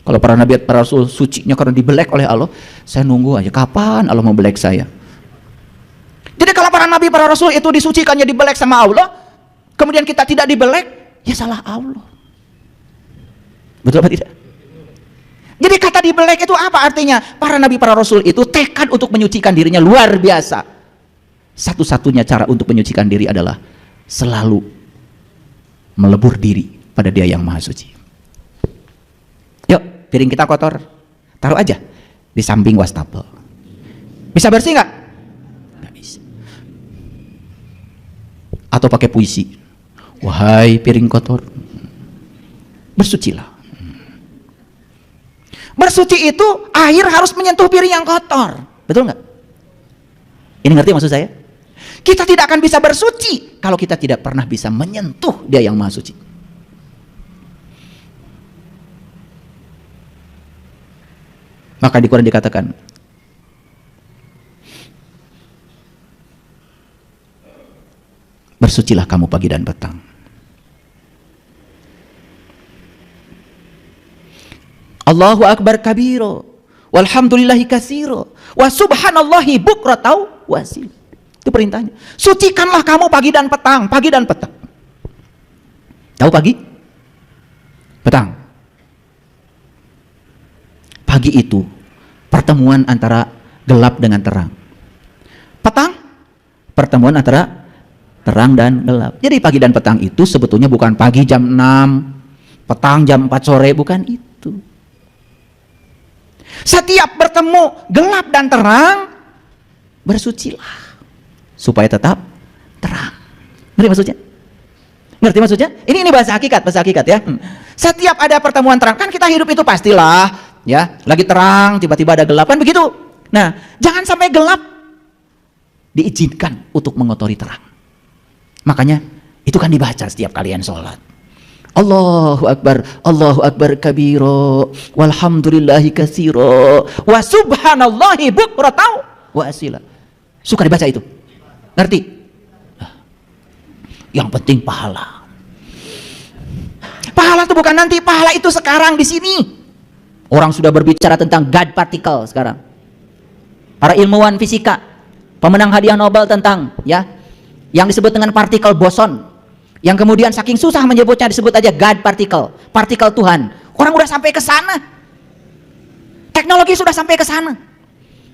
Kalau para nabi, para rasul sucinya karena dibelek oleh Allah, saya nunggu aja, kapan Allah membelek saya? Jadi kalau para nabi, para rasul itu disucikannya, dibelek sama Allah, kemudian kita tidak dibelek, ya salah Allah. Betul apa tidak? Jadi kata dibelek itu apa artinya? Para nabi, para rasul itu tekad untuk menyucikan dirinya luar biasa. Satu-satunya cara untuk menyucikan diri adalah selalu melebur diri pada Dia yang Maha Suci. Yuk, piring kita kotor, taruh aja di samping wastafel. Bisa bersih nggak? Nggak bisa. Atau pakai puisi, wahai piring kotor, bersucilah. Bersuci itu air harus menyentuh piring yang kotor, betul nggak? Ini ngerti maksud saya? Kita tidak akan bisa bersuci kalau kita tidak pernah bisa menyentuh Dia yang Maha Suci. Maka di Quran dikatakan, bersucilah kamu pagi dan petang. Allahu akbar kabiro, walhamdulillahi katsiro, wa subhanallahi bukratan wasil. Itu perintahnya. Sucikanlah kamu pagi dan petang, pagi dan petang. Tahu pagi? Petang. Pagi itu pertemuan antara gelap dengan terang. Petang, pertemuan antara terang dan gelap. Jadi pagi dan petang itu sebetulnya bukan pagi jam 6, petang jam 4 sore, bukan itu. Setiap bertemu gelap dan terang, bersucilah supaya tetap terang. Ngerti maksudnya? Ngerti maksudnya? Ini bahasa hakikat ya. Setiap ada pertemuan terang, kan kita hidup itu pastilah ya, lagi terang tiba-tiba ada gelap, kan begitu. Nah, jangan sampai gelap diizinkan untuk mengotori terang. Makanya itu kan dibaca setiap kalian sholat. Allahu Akbar kabiro, walhamdulillahi katsiro, wa subhanallahi bukratan wa asila. Suka dibaca itu. Ngerti? Yang penting pahala. Pahala itu bukan nanti, pahala itu sekarang di sini. Orang sudah berbicara tentang God particle sekarang. Para ilmuwan fisika, pemenang hadiah Nobel tentang ya yang disebut dengan partikel boson, yang kemudian saking susah menyebutnya disebut aja God particle, partikel Tuhan. Orang udah sampai ke sana, teknologi sudah sampai ke sana.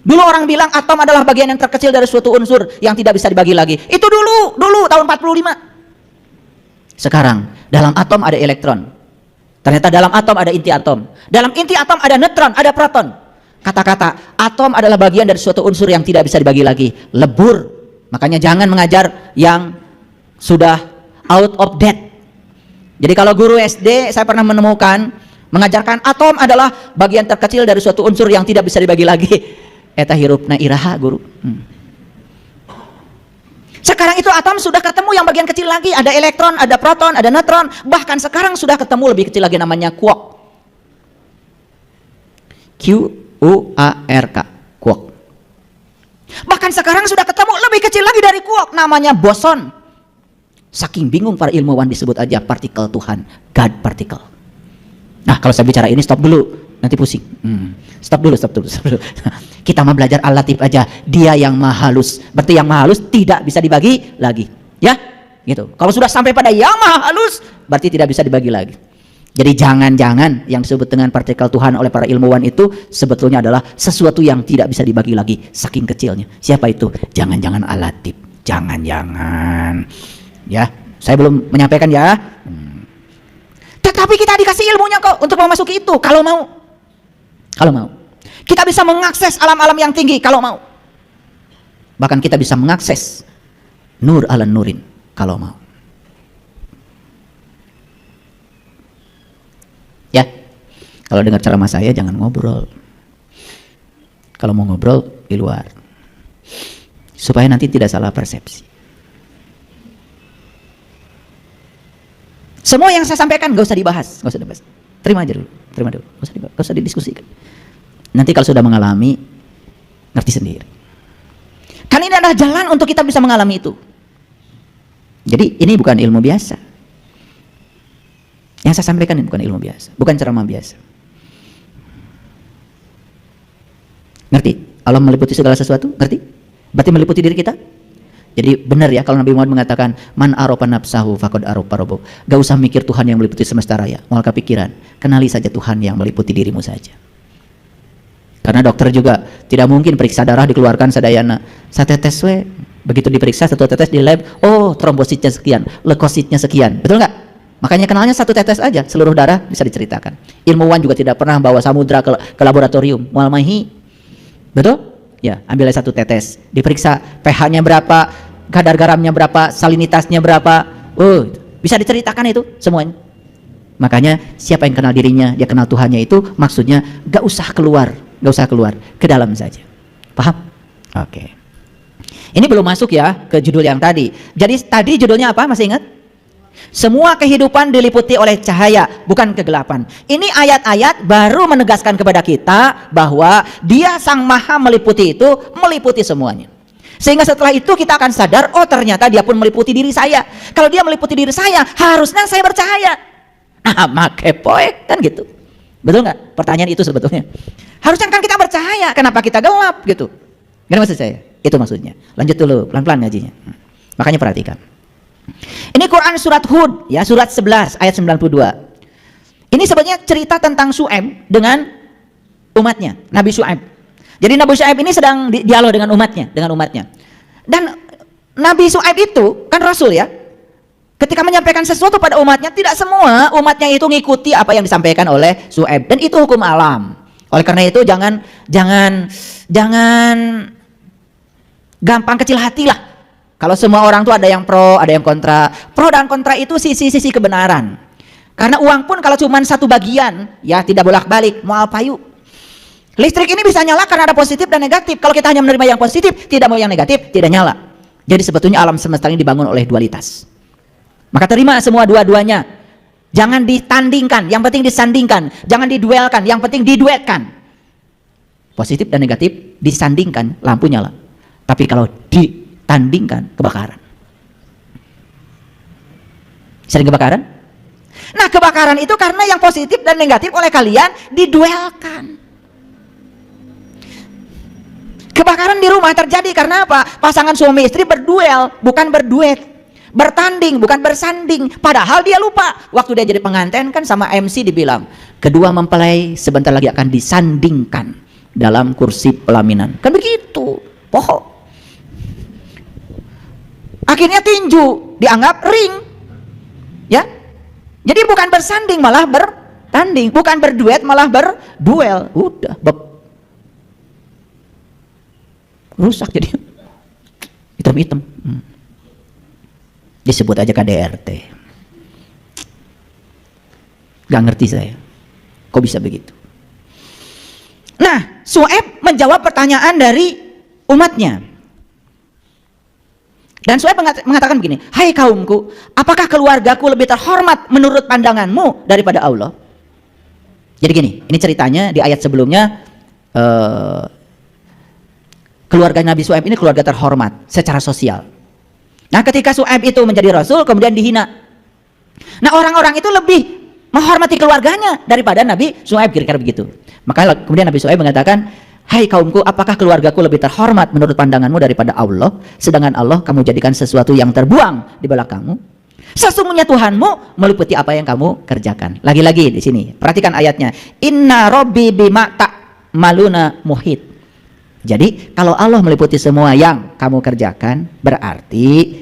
Dulu orang bilang atom adalah bagian yang terkecil dari suatu unsur yang tidak bisa dibagi lagi. Itu dulu tahun 45. Sekarang dalam atom ada elektron, ternyata dalam atom ada inti atom, dalam inti atom ada neutron, ada proton. Kata-kata atom adalah bagian dari suatu unsur yang tidak bisa dibagi lagi, lebur. Makanya jangan mengajar yang sudah out of date. Jadi kalau guru SD saya pernah menemukan mengajarkan atom adalah bagian terkecil dari suatu unsur yang tidak bisa dibagi lagi. Eta hirupna iraha guru. Sekarang itu atom sudah ketemu yang bagian kecil lagi, ada elektron, ada proton, ada neutron, bahkan sekarang sudah ketemu lebih kecil lagi namanya quark. Q-U-A-R-K, quark. Bahkan sekarang sudah ketemu lebih kecil lagi dari quark, namanya boson. Saking bingung para ilmuwan disebut aja partikel Tuhan, God particle. Nah, kalau saya bicara ini stop dulu, nanti pusing. Stop dulu. Kita mau belajar Al-Latif aja, dia yang maha halus. Berarti yang maha halus tidak bisa dibagi lagi, ya? Gitu. Kalau sudah sampai pada yang maha halus, berarti tidak bisa dibagi lagi. Jadi jangan-jangan yang disebut dengan partikel Tuhan oleh para ilmuwan itu sebetulnya adalah sesuatu yang tidak bisa dibagi lagi, saking kecilnya. Siapa itu? Jangan-jangan Al-Latif. Jangan-jangan. Ya, saya belum menyampaikan ya. Tetapi kita dikasih ilmunya kok untuk memasuki itu kalau mau. Kalau mau. Kita bisa mengakses alam-alam yang tinggi kalau mau. Bahkan kita bisa mengakses nur ala nurin kalau mau. Ya. Kalau dengar ceramah saya jangan ngobrol. Kalau mau ngobrol di luar. Supaya nanti tidak salah persepsi. Semua yang saya sampaikan gak usah dibahas, gak usah dibahas. Terima aja dulu, gak usah didiskusikan. Nanti kalau sudah mengalami, ngerti sendiri. Kan ini adalah jalan untuk kita bisa mengalami itu. Jadi ini bukan ilmu biasa. Yang saya sampaikan ini bukan ilmu biasa, bukan ceramah biasa. Ngerti? Allah meliputi segala sesuatu, ngerti? Berarti meliputi diri kita? Jadi benar ya kalau Nabi Muhammad mengatakan man arofa nafsahu faqad arofa rabbuh. Gak usah mikir Tuhan yang meliputi semesta raya, mau kepikiran. Kenali saja Tuhan yang meliputi dirimu saja. Karena dokter juga tidak mungkin periksa darah dikeluarkan sadayana. Satetes we, begitu diperiksa satu tetes di lab, oh trombositnya sekian, leukositnya sekian. Betul nggak? Makanya kenalnya satu tetes aja, seluruh darah bisa diceritakan. Ilmuwan juga tidak pernah bawa samudra ke laboratorium. Mual mahi. Betul? Ya, ambil satu tetes, diperiksa pH-nya berapa, kadar garamnya berapa, salinitasnya berapa. Bisa diceritakan itu semuanya. Makanya siapa yang kenal dirinya, dia kenal Tuhannya itu maksudnya gak usah keluar ke dalam saja. Paham? Oke. Ini belum masuk ya ke judul yang tadi. Jadi tadi judulnya apa? Masih ingat? Semua kehidupan diliputi oleh cahaya, bukan kegelapan. Ini ayat-ayat baru menegaskan kepada kita bahwa Dia Sang Maha meliputi itu, meliputi semuanya. Sehingga setelah itu kita akan sadar, oh ternyata Dia pun meliputi diri saya. Kalau Dia meliputi diri saya, harusnya saya bercahaya. Make poe kan gitu. Betul nggak? Pertanyaan itu sebetulnya. Harusnya kan kita bercahaya, kenapa kita gelap gitu? Gimana maksud saya? Itu maksudnya. Lanjut dulu, pelan-pelan ngajinya. Makanya perhatikan. Ini Quran surat Hud, ya, surat 11 ayat 92. Ini sebenarnya cerita tentang Syuaib dengan umatnya, Nabi Syuaib. Jadi Nabi Syuaib ini sedang dialog dengan umatnya. Dan Nabi Syuaib itu kan rasul ya. Ketika menyampaikan sesuatu pada umatnya, tidak semua umatnya itu ngikuti apa yang disampaikan oleh Syuaib, dan itu hukum alam. Oleh karena itu jangan gampang kecil hati lah. Kalau semua orang tuh ada yang pro, ada yang kontra. Pro dan kontra itu sisi-sisi kebenaran. Karena uang pun kalau cuma satu bagian, ya tidak bolak-balik, mau apa yuk. Listrik ini bisa nyala karena ada positif dan negatif. Kalau kita hanya menerima yang positif, tidak mau yang negatif, tidak nyala. Jadi sebetulnya alam semesta ini dibangun oleh dualitas. Maka terima semua dua-duanya. Jangan ditandingkan, yang penting disandingkan. Jangan diduelkan, yang penting diduetkan. Positif dan negatif disandingkan, lampu nyala. Tapi kalau ditandingkan, kebakaran. Sering kebakaran? Nah, kebakaran itu karena yang positif dan negatif oleh kalian diduelkan. Kebakaran di rumah terjadi karena apa? Pasangan suami istri berduel, bukan berduet. Bertanding, bukan bersanding. Padahal dia lupa. Waktu dia jadi pengantin kan sama MC dibilang, kedua mempelai sebentar lagi akan disandingkan dalam kursi pelaminan. Kan begitu. Pohon. Akhirnya tinju dianggap ring. Ya. Jadi bukan bersanding malah bertanding, bukan berduet malah berduel. Udah rusak jadi hitam-hitam. Disebut aja KDRT. Gak ngerti saya, kok bisa begitu. Nah, Syuaib menjawab pertanyaan dari umatnya. Dan Syuaib mengatakan begini, hai kaumku, apakah keluargaku lebih terhormat menurut pandanganmu daripada Allah? Jadi gini, ini ceritanya di ayat sebelumnya. Keluarga Nabi Syuaib ini keluarga terhormat secara sosial. Nah, ketika Syuaib itu menjadi rasul kemudian dihina. Nah, orang-orang itu lebih menghormati keluarganya daripada Nabi Syuaib, kira-kira begitu. Maka kemudian Nabi Syuaib mengatakan, hai kaumku, apakah keluargaku lebih terhormat menurut pandanganmu daripada Allah, sedangkan Allah kamu jadikan sesuatu yang terbuang di belakangmu? Sesungguhnya Tuhanmu meliputi apa yang kamu kerjakan. Lagi-lagi di sini, perhatikan ayatnya. Inna Rabbi bima ta'maluna muhit. Jadi kalau Allah meliputi semua yang kamu kerjakan, berarti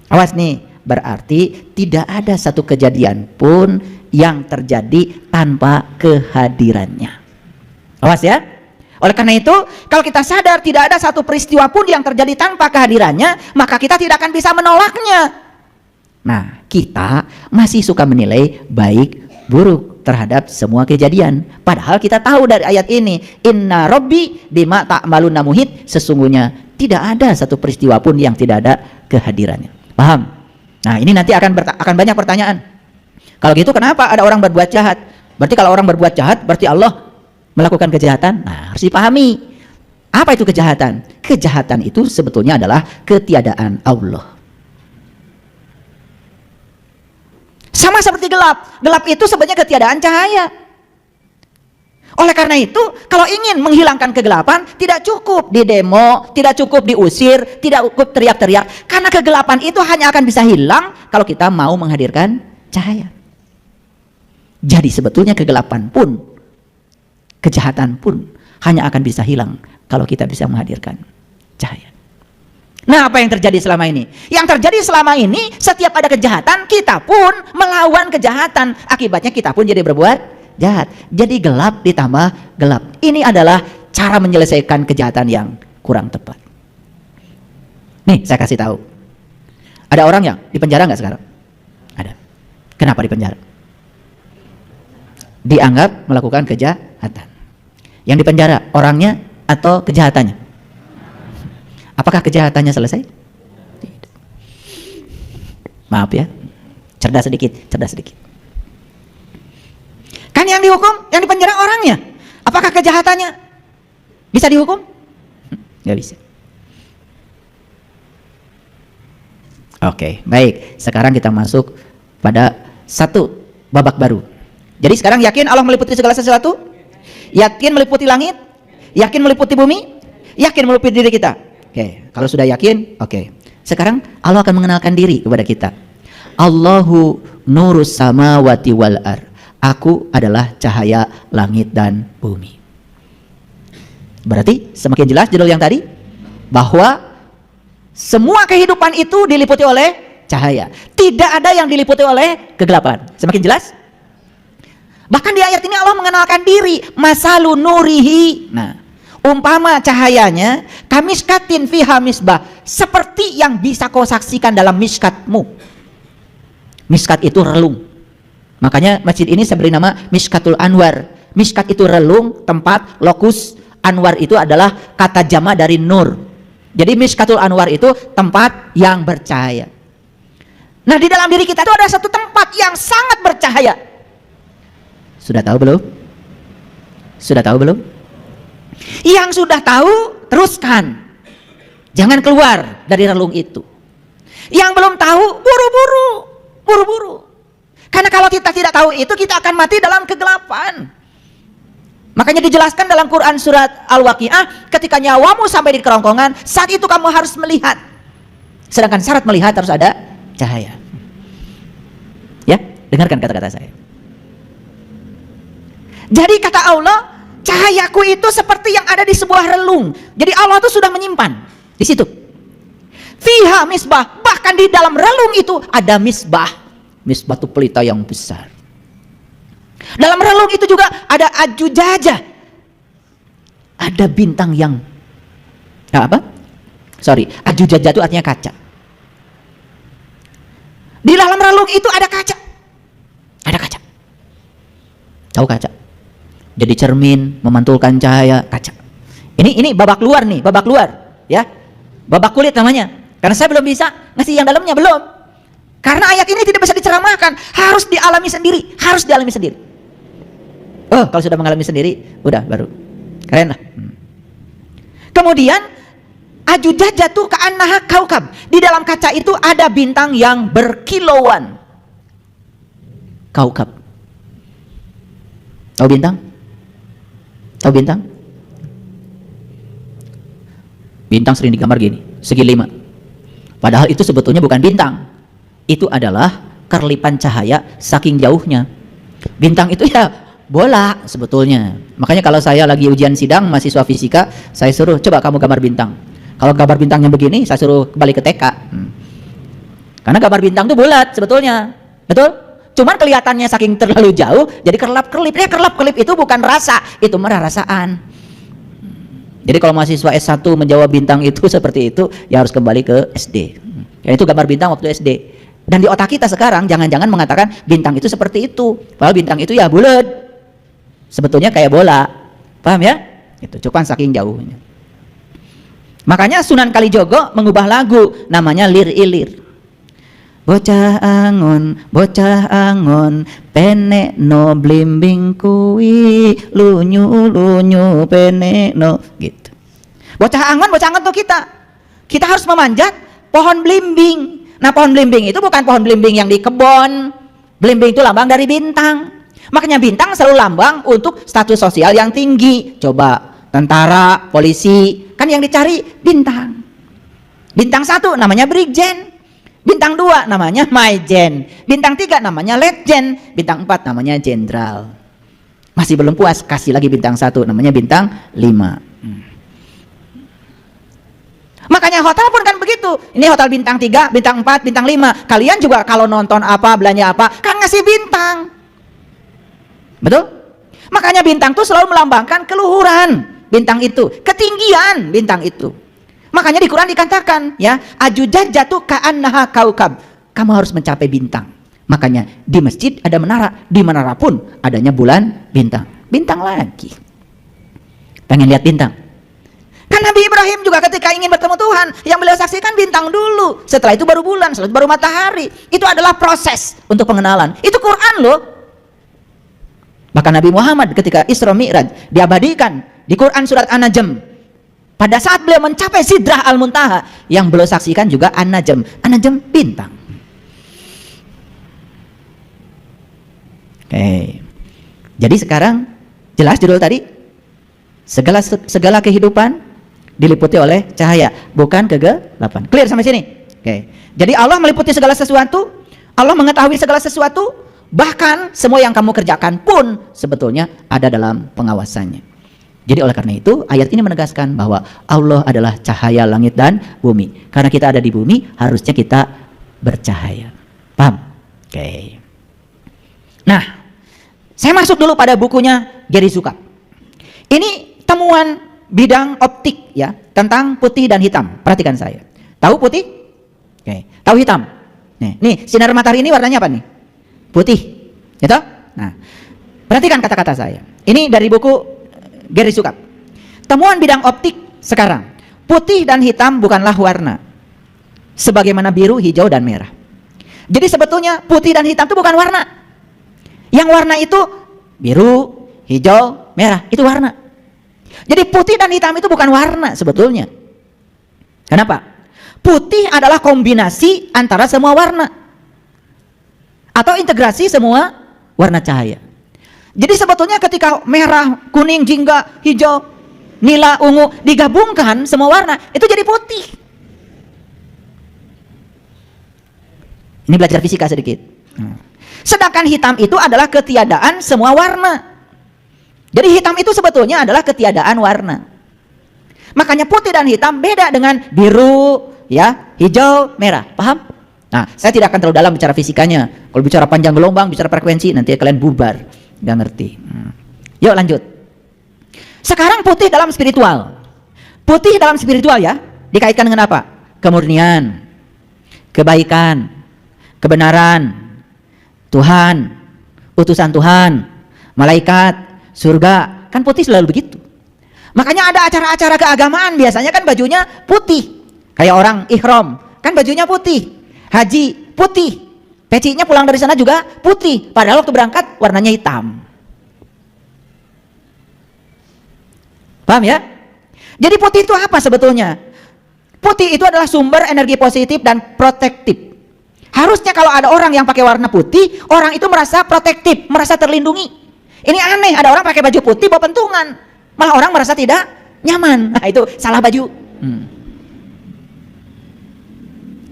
awas nih, berarti tidak ada satu kejadian pun yang terjadi tanpa kehadirannya. Awas ya. Oleh karena itu, kalau kita sadar tidak ada satu peristiwa pun yang terjadi tanpa kehadirannya, maka kita tidak akan bisa menolaknya. Nah, kita masih suka menilai baik buruk terhadap semua kejadian. Padahal kita tahu dari ayat ini, Inna Rabbi bima ta'maluna muhit, sesungguhnya tidak ada satu peristiwa pun yang tidak ada kehadirannya. Paham? Nah, ini nanti akan banyak pertanyaan. Kalau gitu kenapa ada orang berbuat jahat? Berarti kalau orang berbuat jahat, berarti Allah melakukan kejahatan? Nah, harus dipahami. Apa itu kejahatan? Kejahatan itu sebetulnya adalah ketiadaan Allah. Sama seperti gelap. Gelap itu sebenarnya ketiadaan cahaya. Oleh karena itu, kalau ingin menghilangkan kegelapan, tidak cukup di demo, tidak cukup diusir, tidak cukup teriak-teriak. Karena kegelapan itu hanya akan bisa hilang kalau kita mau menghadirkan cahaya. Jadi sebetulnya kegelapan pun, kejahatan pun hanya akan bisa hilang kalau kita bisa menghadirkan cahaya. Nah, apa yang terjadi selama ini? Yang terjadi selama ini, setiap ada kejahatan, kita pun melawan kejahatan. Akibatnya kita pun jadi berbuat jahat. Jadi gelap ditambah gelap. Ini adalah cara menyelesaikan kejahatan yang kurang tepat. Nih, saya kasih tahu. Ada orang yang di penjara nggak sekarang? Ada. Kenapa di penjara? Dianggap melakukan kejahatan. Yang di penjara orangnya atau kejahatannya? Apakah kejahatannya selesai? Tidak. Maaf ya, cerdas sedikit. Kan yang dihukum, yang dipenjara orangnya. Apakah kejahatannya bisa dihukum? Nggak bisa. Oke, baik. Sekarang kita masuk pada satu babak baru. Jadi sekarang yakin Allah meliputi segala sesuatu? Yakin meliputi langit? Yakin meliputi bumi? Yakin meluput diri kita? Oke, kalau sudah yakin, oke. Sekarang Allah akan mengenalkan diri kepada kita. Allahu nurus samawati wal ar. Aku adalah cahaya langit dan bumi. Berarti semakin jelas judul yang tadi, bahwa semua kehidupan itu diliputi oleh cahaya. Tidak ada yang diliputi oleh kegelapan. Semakin jelas? Bahkan di ayat ini Allah mengenalkan diri, masalu nurihi. Nah, umpama cahayanya, kamiskatin fiha misbah, seperti yang bisa kau saksikan dalam miskatmu. Miskat itu relung. Makanya masjid ini saya beri nama Miskatul Anwar. Miskat itu relung, tempat, lokus. Anwar itu adalah kata jama dari nur. Jadi Miskatul Anwar itu tempat yang bercahaya. Nah, di dalam diri kita itu ada satu tempat yang sangat bercahaya. Sudah tahu belum? Sudah tahu belum? Yang sudah tahu, teruskan. Jangan keluar dari relung itu. Yang belum tahu, buru-buru. Buru-buru. Karena kalau kita tidak tahu itu, kita akan mati dalam kegelapan. Makanya dijelaskan dalam Quran surat Al-Waqiah, ketika nyawamu sampai di kerongkongan, saat itu kamu harus melihat. Sedangkan syarat melihat harus ada cahaya. Ya, dengarkan kata-kata saya. Jadi kata Allah, cahayaku itu seperti yang ada di sebuah relung. Jadi Allah itu sudah menyimpan di situ. Fiha misbah, bahkan di dalam relung itu ada misbah. Misbah itu pelita yang besar. Dalam relung itu juga ada ajujaja. Ada bintang yang ajujaja itu artinya kaca. Di dalam relung itu ada kaca. Ada kaca. Tahu kaca? Jadi cermin, memantulkan cahaya, kaca. Ini babak luar nih, babak luar, ya. Babak kulit namanya. Karena saya belum bisa ngasih yang dalamnya, belum. Karena ayat ini tidak bisa diceramahkan, harus dialami sendiri, harus dialami sendiri. Oh, kalau sudah mengalami sendiri, udah baru. Keren lah. Kemudian ajujajatu ka'annaha kaukab. Di dalam kaca itu ada bintang yang berkilauan. Kaukab. Tahu bintang? Tahu bintang? Bintang sering digambar gini, segi 5. Padahal itu sebetulnya bukan bintang. Itu adalah kerlipan cahaya saking jauhnya. Bintang itu ya bola sebetulnya. Makanya kalau saya lagi ujian sidang mahasiswa fisika, saya suruh coba kamu gambar bintang. Kalau gambar bintangnya begini, saya suruh kembali ke TK. Karena gambar bintang itu bulat sebetulnya. Betul? Cuman kelihatannya saking terlalu jauh, jadi kerlap-kerlip. Kerlap-kerlip itu bukan rasa, itu merah rasaan. Jadi kalau mahasiswa S1 menjawab bintang itu seperti itu, ya harus kembali ke SD. Ya itu gambar bintang waktu SD. Dan di otak kita sekarang, jangan-jangan mengatakan bintang itu seperti itu. Padahal bintang itu ya bulat. Sebetulnya kayak bola. Paham ya? Itu cuman saking jauhnya. Makanya Sunan Kalijogo mengubah lagu, namanya Lir Ilir. Bocah angon, penek no blimbing kui, lunyu penek no, gitu. Bocah angon tuh kita. Kita harus memanjat pohon blimbing. Nah, pohon blimbing itu bukan pohon blimbing yang di kebun. Blimbing itu lambang dari bintang. Makanya bintang selalu lambang untuk status sosial yang tinggi. Coba tentara, polisi, kan yang dicari bintang. Bintang 1 namanya Brigjen. Bintang 2 namanya Maijen, bintang 3 namanya Letjen, bintang 4 namanya Jenderal. Masih belum puas, kasih lagi bintang 1 namanya bintang 5. Makanya hotel pun kan begitu. Ini hotel bintang 3, bintang 4, bintang 5. Kalian juga kalau nonton apa, belanja apa, kan ngasih bintang. Betul? Makanya bintang itu selalu melambangkan keluhuran. Bintang itu, ketinggian bintang itu. Makanya di Quran dikatakan, ya, ajujajatu ka'annaha kaukab. Kamu harus mencapai bintang. Makanya di masjid ada menara, di menara pun adanya bulan bintang. Bintang lagi. Pengen lihat bintang? Kan Nabi Ibrahim juga ketika ingin bertemu Tuhan, yang beliau saksikan bintang dulu. Setelah itu baru bulan, setelah itu baru matahari. Itu adalah proses untuk pengenalan. Itu Quran loh. Bahkan Nabi Muhammad ketika Isra Mi'raj diabadikan di Quran surat An-Najm. Pada saat beliau mencapai Sidrah Al-Muntaha, yang beliau saksikan juga An-Najm. An-Najm bintang. Oke. Jadi sekarang jelas judul tadi, segala kehidupan diliputi oleh cahaya, bukan kegelapan. Clear sampai sini? Oke. Jadi Allah meliputi segala sesuatu, Allah mengetahui segala sesuatu, bahkan semua yang kamu kerjakan pun sebetulnya ada dalam pengawasannya. Jadi oleh karena itu ayat ini menegaskan bahwa Allah adalah cahaya langit dan bumi. Karena kita ada di bumi, harusnya kita bercahaya. Paham? Oke. Nah, saya masuk dulu pada bukunya Gary Zukav. Ini temuan bidang optik ya, tentang putih dan hitam. Perhatikan saya. Tahu putih? Oke. Tahu hitam? Nih, sinar matahari ini warnanya apa nih? Putih. Gitu? Nah, perhatikan kata-kata saya. Ini dari buku Gary Zukav. Temuan bidang optik sekarang. Putih dan hitam bukanlah warna. Sebagaimana biru, hijau, dan merah. Jadi sebetulnya putih dan hitam itu bukan warna. Yang warna itu biru, hijau, merah. Itu warna. Jadi putih dan hitam itu bukan warna sebetulnya. Kenapa? Putih adalah kombinasi antara semua warna. Atau integrasi semua warna cahaya. Jadi sebetulnya ketika merah, kuning, jingga, hijau, nila, ungu digabungkan semua warna, itu jadi putih. Ini belajar fisika sedikit. Sedangkan hitam itu adalah ketiadaan semua warna. Jadi hitam itu sebetulnya adalah ketiadaan warna. Makanya putih dan hitam beda dengan biru, ya, hijau, merah. Paham? Nah, saya tidak akan terlalu dalam bicara fisikanya. Kalau bicara panjang gelombang, bicara frekuensi, nanti kalian bubar. Nggak ngerti. Yuk lanjut. Sekarang putih dalam spiritual. Putih dalam spiritual ya, dikaitkan dengan apa? Kemurnian, kebaikan, kebenaran, Tuhan, utusan Tuhan, malaikat, surga. Kan putih selalu begitu. Makanya ada acara-acara keagamaan biasanya kan bajunya putih. Kayak orang ihram, kan bajunya putih. Haji putih. Pecinya pulang dari sana juga putih. Padahal waktu berangkat warnanya hitam. Paham ya? Jadi putih itu apa sebetulnya? Putih itu adalah sumber energi positif dan protektif. Harusnya kalau ada orang yang pakai warna putih, orang itu merasa protektif, merasa terlindungi. Ini aneh, ada orang pakai baju putih bawa pentungan, malah orang merasa tidak nyaman. Nah, itu salah baju.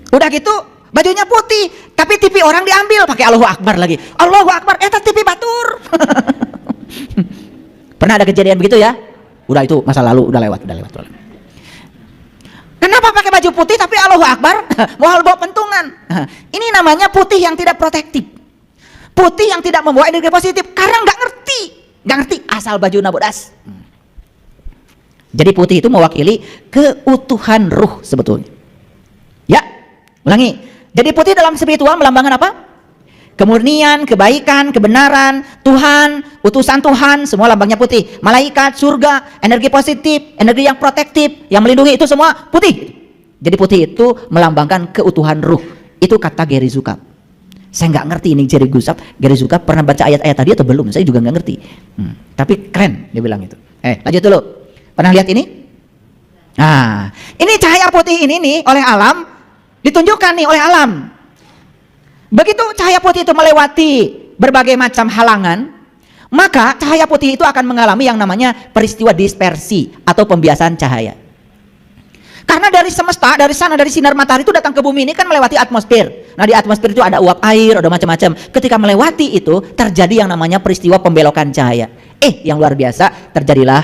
Udah gitu bajunya putih, tapi TV orang diambil, pakai Allahu Akbar lagi. Allahu Akbar, TV batur. Pernah ada kejadian begitu ya? Udah itu masa lalu, udah lewat. Kenapa pakai baju putih tapi Allahu Akbar? Mau bawa pentungan. Ini namanya putih yang tidak protektif. Putih yang tidak membawa energi positif karena nggak ngerti asal baju nabodas. Jadi putih itu mewakili keutuhan ruh sebetulnya. Ya, ulangi. Jadi putih dalam spiritual melambangkan apa? Kemurnian, kebaikan, kebenaran, Tuhan, utusan Tuhan, semua lambangnya putih. Malaikat, surga, energi positif, energi yang protektif, yang melindungi, itu semua putih. Jadi putih itu melambangkan keutuhan ruh. Itu kata Gary Zukav. Saya nggak ngerti ini Gary Zukav pernah baca ayat-ayat tadi atau belum? Saya juga nggak ngerti. Tapi keren dia bilang itu. Lanjut dulu. Pernah lihat ini? Nah, ini cahaya putih ini nih oleh alam ditunjukkan nih oleh alam. Begitu cahaya putih itu melewati berbagai macam halangan, maka cahaya putih itu akan mengalami yang namanya peristiwa dispersi atau pembiasan cahaya. Karena dari semesta, dari sana, dari sinar matahari itu datang ke bumi ini kan melewati atmosfer. Nah, di atmosfer itu ada uap air, ada macam-macam. Ketika melewati itu terjadi yang namanya peristiwa pembelokan cahaya. Yang luar biasa, terjadilah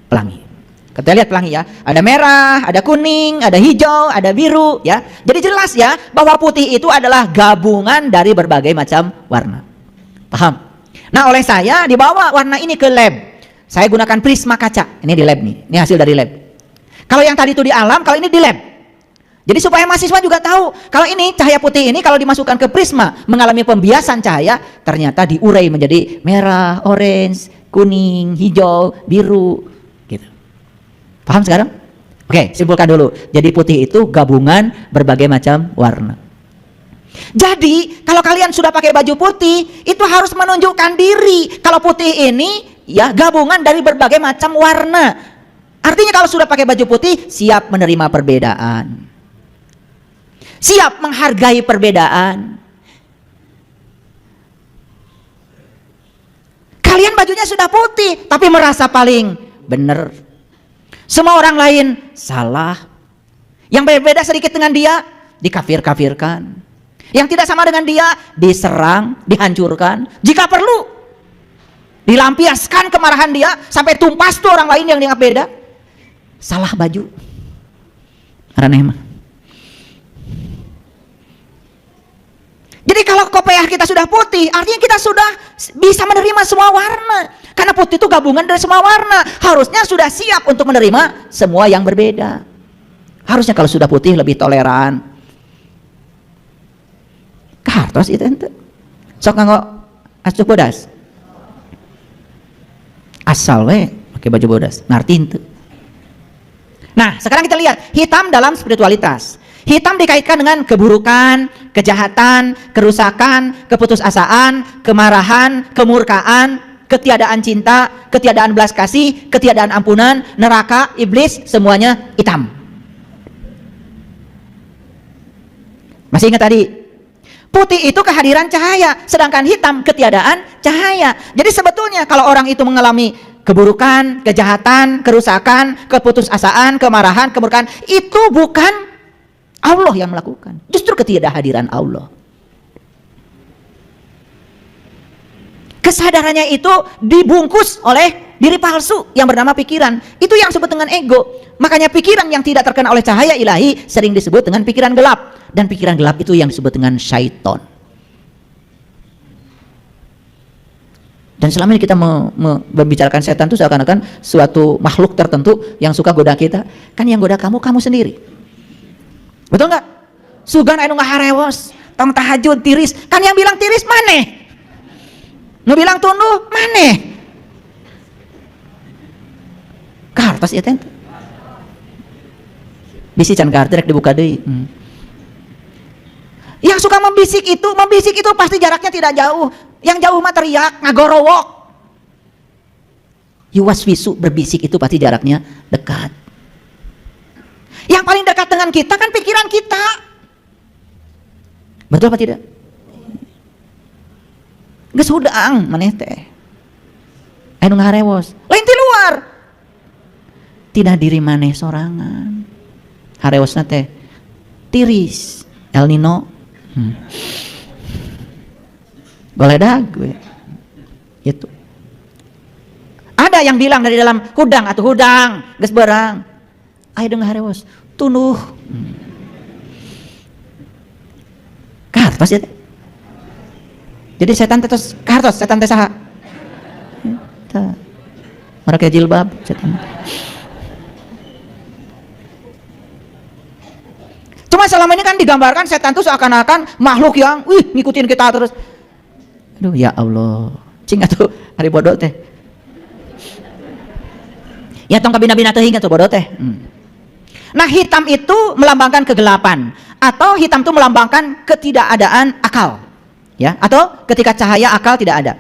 pelangi. Kita lihat pelangi ya, ada merah, ada kuning, ada hijau, ada biru ya. Jadi jelas ya bahwa putih itu adalah gabungan dari berbagai macam warna. Paham? Nah, oleh saya dibawa warna ini ke lab. Saya gunakan prisma kaca. Ini di lab nih. Ini hasil dari lab. Kalau yang tadi itu di alam, kalau ini di lab. Jadi supaya mahasiswa juga tahu, kalau ini cahaya putih ini kalau dimasukkan ke prisma mengalami pembiasan cahaya, ternyata diurai menjadi merah, orange, kuning, hijau, biru. Paham sekarang? Oke, simpulkan dulu. Jadi putih itu gabungan berbagai macam warna. Jadi kalau kalian sudah pakai baju putih, itu harus menunjukkan diri. Kalau putih ini ya gabungan dari berbagai macam warna. Artinya kalau sudah pakai baju putih, siap menerima perbedaan. Siap menghargai perbedaan. Kalian bajunya sudah putih, tapi merasa paling benar. Semua orang lain salah. Yang berbeda sedikit dengan dia dikafir-kafirkan. Yang tidak sama dengan dia diserang, dihancurkan. Jika perlu dilampiaskan kemarahan dia sampai tumpas tuh orang lain yang dianggap beda. Salah baju. Raneh mah. Jadi kalau kopiah kita sudah putih, artinya kita sudah bisa menerima semua warna. Karena putih itu gabungan dari semua warna. Harusnya sudah siap untuk menerima semua yang berbeda. Harusnya kalau sudah putih lebih toleran. Kartos itu ente. Sok nganggo asup bodas. Asal we pakai baju bodas. Ngerti ente. Nah, sekarang kita lihat hitam dalam spiritualitas. Hitam dikaitkan dengan keburukan, kejahatan, kerusakan, keputusasaan, kemarahan, kemurkaan, ketiadaan cinta, ketiadaan belas kasih, ketiadaan ampunan, neraka, iblis, semuanya hitam. Masih ingat tadi? Putih itu kehadiran cahaya, sedangkan hitam ketiadaan cahaya. Jadi sebetulnya kalau orang itu mengalami keburukan, kejahatan, kerusakan, keputusasaan, kemarahan, kemurkaan, itu bukan Allah yang melakukan, justru ketidakhadiran Allah. Kesadarannya itu dibungkus oleh diri palsu yang bernama pikiran. Itu yang disebut dengan ego. Makanya pikiran yang tidak terkena oleh cahaya ilahi sering disebut dengan pikiran gelap. Dan pikiran gelap itu yang disebut dengan syaitan. Dan selama ini kita membicarakan setan itu seakan-akan suatu makhluk tertentu yang suka goda kita. Kan yang goda kamu sendiri. Betul nggak? Sugan anu ngaharewos, tong tahajud tiris. Kan yang bilang tiris maneh? Nu bilang tunduh maneh? Kartos ya teh. Bisi can kartu rek dibuka deui. Yang suka membisik itu pasti jaraknya tidak jauh. Yang jauh mah teriak, ngagorowok. Yuwaswisu, berbisik itu pasti jaraknya dekat. Yang paling dekat dengan kita kan pikiran kita. Betul apa tidak? Geus hudang maneh teh. Anu ngarewos. Lain ti luar. Tidak diri maneh sorangan. Harewosna teh tiris, El Nino. Goledag we. Gitu. Ada yang bilang dari dalam hudang atau hudang, geus beurang. Ayo dong harewos, tunduh. Kartos ya. Jadi setan terus kartos, setan teh saha? Mereka jilbab setan. Cuma selama ini kan digambarkan setan itu seakan-akan makhluk yang ngikutin kita terus. Aduh ya Allah, cing atuh hari bodoh teh. Ya tong kabina-bina teuing atuh bodoh teh. Nah, hitam itu melambangkan kegelapan, atau hitam itu melambangkan ketidakadaan akal, ya, atau ketika cahaya akal tidak ada.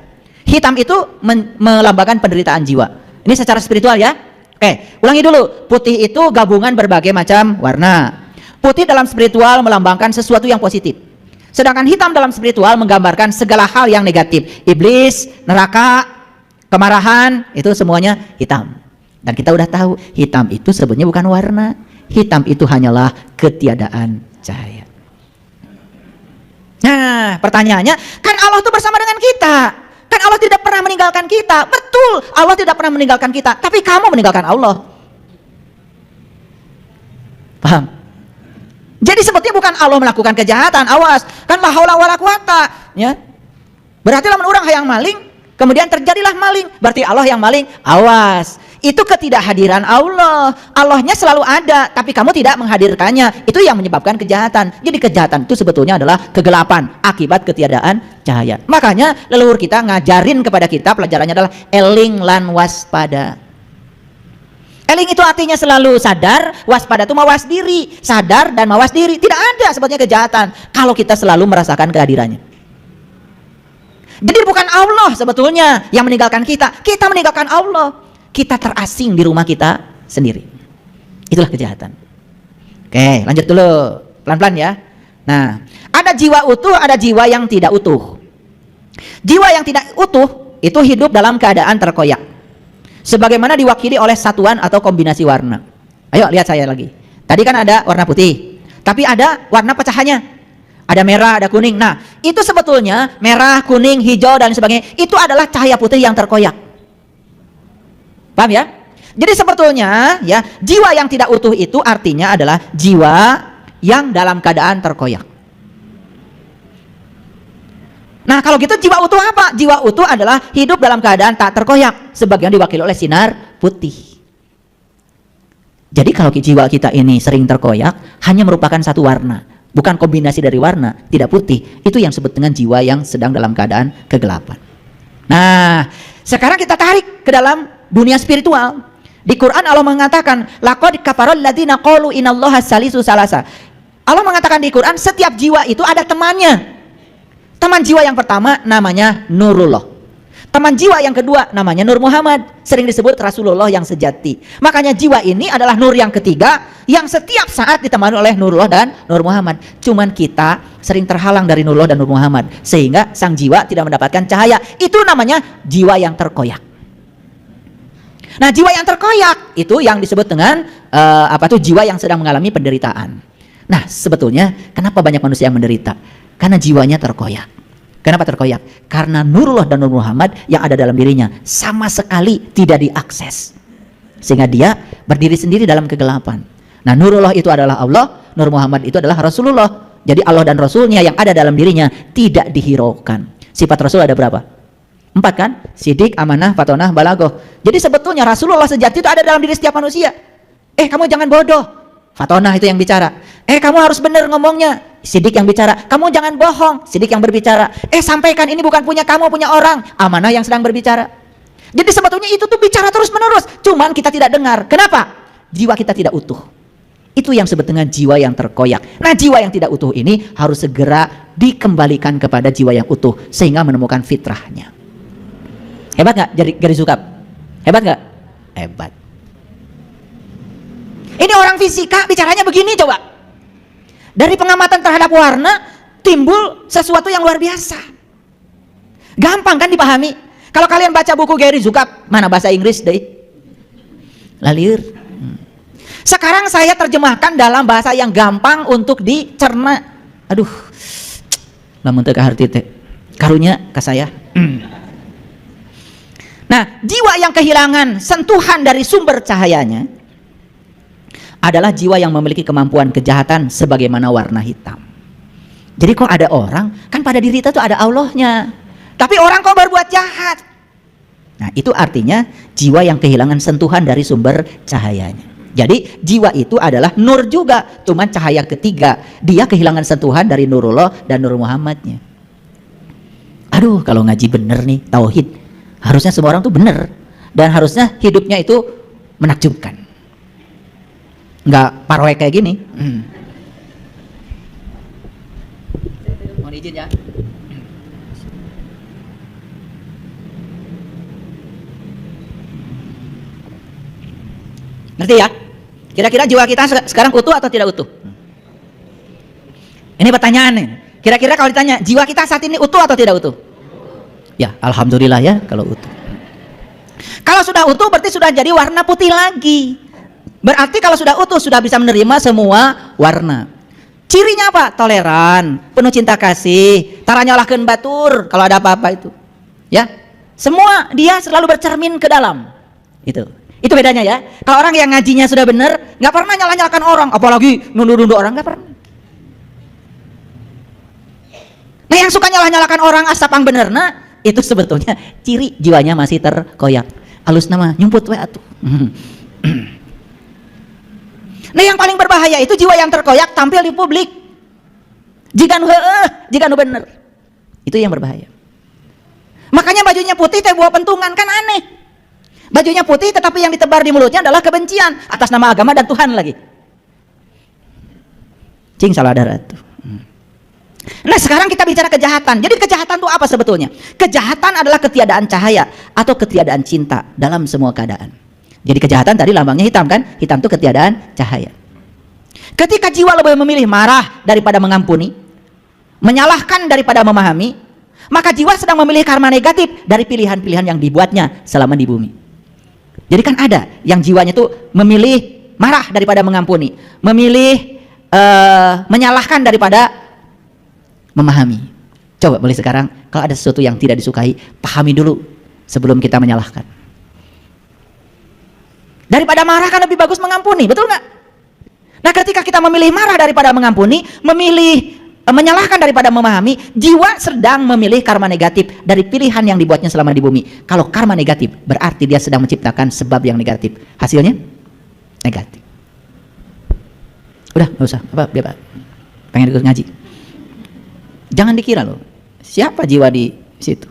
Hitam itu melambangkan penderitaan jiwa. Ini secara spiritual ya. Oke, ulangi dulu. Putih itu gabungan berbagai macam warna. Putih dalam spiritual melambangkan sesuatu yang positif. Sedangkan hitam dalam spiritual menggambarkan segala hal yang negatif. Iblis, neraka, kemarahan, itu semuanya hitam. Dan kita udah tahu, hitam itu sebenarnya bukan warna. Hitam itu hanyalah ketiadaan cahaya. Nah, pertanyaannya, kan Allah itu bersama dengan kita. Kan Allah tidak pernah meninggalkan kita. Betul, Allah tidak pernah meninggalkan kita. Tapi kamu meninggalkan Allah. Paham? Jadi sebetulnya bukan Allah melakukan kejahatan. Awas, kan la haula wala quwata, ya. Berarti lamun urang hayang maling, kemudian terjadilah maling, berarti Allah yang maling. Awas. Itu ketidakhadiran Allah. Allahnya selalu ada, tapi kamu tidak menghadirkannya. Itu yang menyebabkan kejahatan. Jadi kejahatan itu sebetulnya adalah kegelapan akibat ketiadaan cahaya. Makanya leluhur kita ngajarin kepada kita, pelajarannya adalah eling lan waspada. Eling itu artinya selalu sadar, waspada itu mawas diri. Sadar dan mawas diri. Tidak ada sebetulnya kejahatan kalau kita selalu merasakan kehadirannya. Jadi bukan Allah sebetulnya yang meninggalkan kita. Kita meninggalkan Allah. Kita terasing di rumah kita sendiri. Itulah kejahatan. Oke, lanjut dulu. Pelan-pelan ya. Nah, ada jiwa utuh, ada jiwa yang tidak utuh. Jiwa yang tidak utuh itu hidup dalam keadaan terkoyak. sebagaimana diwakili oleh satuan atau kombinasi warna. Ayo lihat saya lagi. Tadi kan ada warna putih, tapi ada warna pecahannya. Ada merah, ada kuning. Nah, itu sebetulnya merah, kuning, hijau dan sebagainya, itu adalah cahaya putih yang terkoyak. Paham ya? Jadi sebetulnya ya, jiwa yang tidak utuh itu artinya adalah jiwa yang dalam keadaan terkoyak. Nah, kalau gitu jiwa utuh apa? Jiwa utuh adalah hidup dalam keadaan tak terkoyak, sebagian diwakili oleh sinar putih. Jadi kalau jiwa kita ini sering terkoyak, hanya merupakan satu warna, bukan kombinasi dari warna, tidak putih. Itu yang disebut dengan jiwa yang sedang dalam keadaan kegelapan. Nah, sekarang kita tarik ke dalam dunia spiritual. Di Quran Allah mengatakan, laqad kafaral ladzina qalu inallaha salisu salasa. Allah mengatakan di Quran, setiap jiwa itu ada temannya. Teman jiwa yang pertama namanya Nurullah. Teman jiwa yang kedua namanya Nur Muhammad, sering disebut Rasulullah yang sejati. Makanya jiwa ini adalah nur yang ketiga yang setiap saat ditemani oleh Nurullah dan Nur Muhammad. Cuman kita sering terhalang dari Nurullah dan Nur Muhammad, sehingga sang jiwa tidak mendapatkan cahaya. Itu namanya jiwa yang terkoyak. Nah, jiwa yang terkoyak itu yang disebut dengan jiwa yang sedang mengalami penderitaan. Nah, sebetulnya kenapa banyak manusia yang menderita? Karena jiwanya terkoyak. Kenapa terkoyak? Karena Nurullah dan Nur Muhammad yang ada dalam dirinya sama sekali tidak diakses, sehingga dia berdiri sendiri dalam kegelapan. Nah, Nurullah itu adalah Allah, Nur Muhammad itu adalah Rasulullah. Jadi Allah dan Rasulnya yang ada dalam dirinya tidak dihiraukan. Sifat Rasul ada berapa? 4 kan? Sidik, amanah, fatonah, balagoh. Jadi sebetulnya Rasulullah sejati itu ada dalam diri setiap manusia. Kamu jangan bodoh, fatonah itu yang bicara. Kamu harus benar ngomongnya, sidik yang bicara. Kamu jangan bohong, sidik yang berbicara. Sampaikan ini bukan punya kamu, punya orang, amanah yang sedang berbicara. Jadi sebetulnya itu tuh bicara terus menerus, cuman kita tidak dengar. Kenapa? Jiwa kita tidak utuh. Itu yang disebut dengan jiwa yang terkoyak. Nah, jiwa yang tidak utuh ini harus segera dikembalikan kepada jiwa yang utuh, sehingga menemukan fitrahnya. Hebat nggak jadi garis Zukab? Hebat nggak? Hebat. Ini orang fisika bicaranya begini coba. Dari pengamatan terhadap warna timbul sesuatu yang luar biasa. Gampang kan dipahami? Kalau kalian baca buku Gary Zukab, mana bahasa Inggris deh? Lalir. Sekarang saya terjemahkan dalam bahasa yang gampang untuk dicerna. Aduh, lamun teu kaharti teh. Karunya ka saya. Nah, jiwa yang kehilangan sentuhan dari sumber cahayanya adalah jiwa yang memiliki kemampuan kejahatan sebagaimana warna hitam. Jadi kok ada orang, kan pada diri kita tuh ada Allahnya, tapi orang kok berbuat jahat. Nah, itu artinya jiwa yang kehilangan sentuhan dari sumber cahayanya. Jadi jiwa itu adalah nur juga, cuman cahaya ketiga. Dia kehilangan sentuhan dari Nurullah dan Nur Muhammadnya. Aduh, kalau ngaji bener nih, tauhid, harusnya semua orang tuh bener, dan harusnya hidupnya itu menakjubkan, nggak parwek kayak gini. Mohon izin ya. Ngerti ya? Kira-kira jiwa kita sekarang utuh atau tidak utuh? Ini pertanyaan nih. Kira-kira kalau ditanya, jiwa kita saat ini utuh atau tidak utuh? Ya, alhamdulillah ya kalau utuh. Kalau sudah utuh berarti sudah jadi warna putih lagi. Berarti kalau sudah utuh sudah bisa menerima semua warna. Cirinya apa? Toleran, penuh cinta kasih, tara nyalahkeun batur kalau ada apa-apa itu. Ya. Semua dia selalu bercermin ke dalam. Itu bedanya ya. Kalau orang yang ngajinya sudah benar, nggak pernah nyalah-nyalahkan orang, apalagi nundu-nundu orang, nggak pernah. Nah, yang suka nyalah-nyalahkan orang asapang bener, nah itu sebetulnya ciri jiwanya masih terkoyak. Halus nama nyumput we atuh. Nah, yang paling berbahaya itu jiwa yang terkoyak tampil di publik. Jika nu bener. Itu yang berbahaya. Makanya bajunya putih teh bawa pentungan, kan aneh. Bajunya putih tetapi yang ditebar di mulutnya adalah kebencian atas nama agama dan Tuhan lagi. Cing salah darat tuh. Nah, sekarang kita bicara kejahatan. Jadi kejahatan itu apa sebetulnya? Kejahatan adalah ketiadaan cahaya atau ketiadaan cinta dalam semua keadaan. Jadi kejahatan tadi lambangnya hitam kan? Hitam itu ketiadaan cahaya. Ketika jiwa lebih memilih marah daripada mengampuni, menyalahkan daripada memahami, maka jiwa sedang memilih karma negatif dari pilihan-pilihan yang dibuatnya selama di bumi. Jadi kan ada yang jiwanya tuh memilih marah daripada mengampuni, memilih menyalahkan daripada memahami. Coba mulai sekarang kalau ada sesuatu yang tidak disukai, pahami dulu sebelum kita menyalahkan. Daripada marah kan lebih bagus mengampuni, betul nggak? Nah, ketika kita memilih marah daripada mengampuni, memilih menyalahkan daripada memahami, jiwa sedang memilih karma negatif dari pilihan yang dibuatnya selama di bumi. Kalau karma negatif, berarti dia sedang menciptakan sebab yang negatif. Hasilnya negatif. Udah, nggak usah. Apa? Pengen ikut ngaji. Jangan dikira loh, siapa jiwa di situ.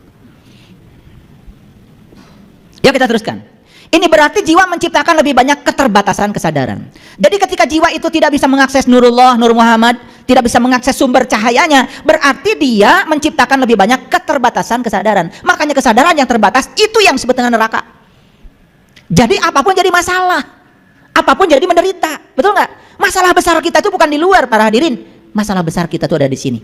Yuk kita teruskan. Ini berarti jiwa menciptakan lebih banyak keterbatasan kesadaran. Jadi ketika jiwa itu tidak bisa mengakses Nurullah, Nur Muhammad, tidak bisa mengakses sumber cahayanya, berarti dia menciptakan lebih banyak keterbatasan kesadaran. Makanya kesadaran yang terbatas itu yang disebut dengan neraka. Jadi apapun jadi masalah, apapun jadi menderita, betul nggak? Masalah besar kita itu bukan di luar, para hadirin. Masalah besar kita itu ada di sini.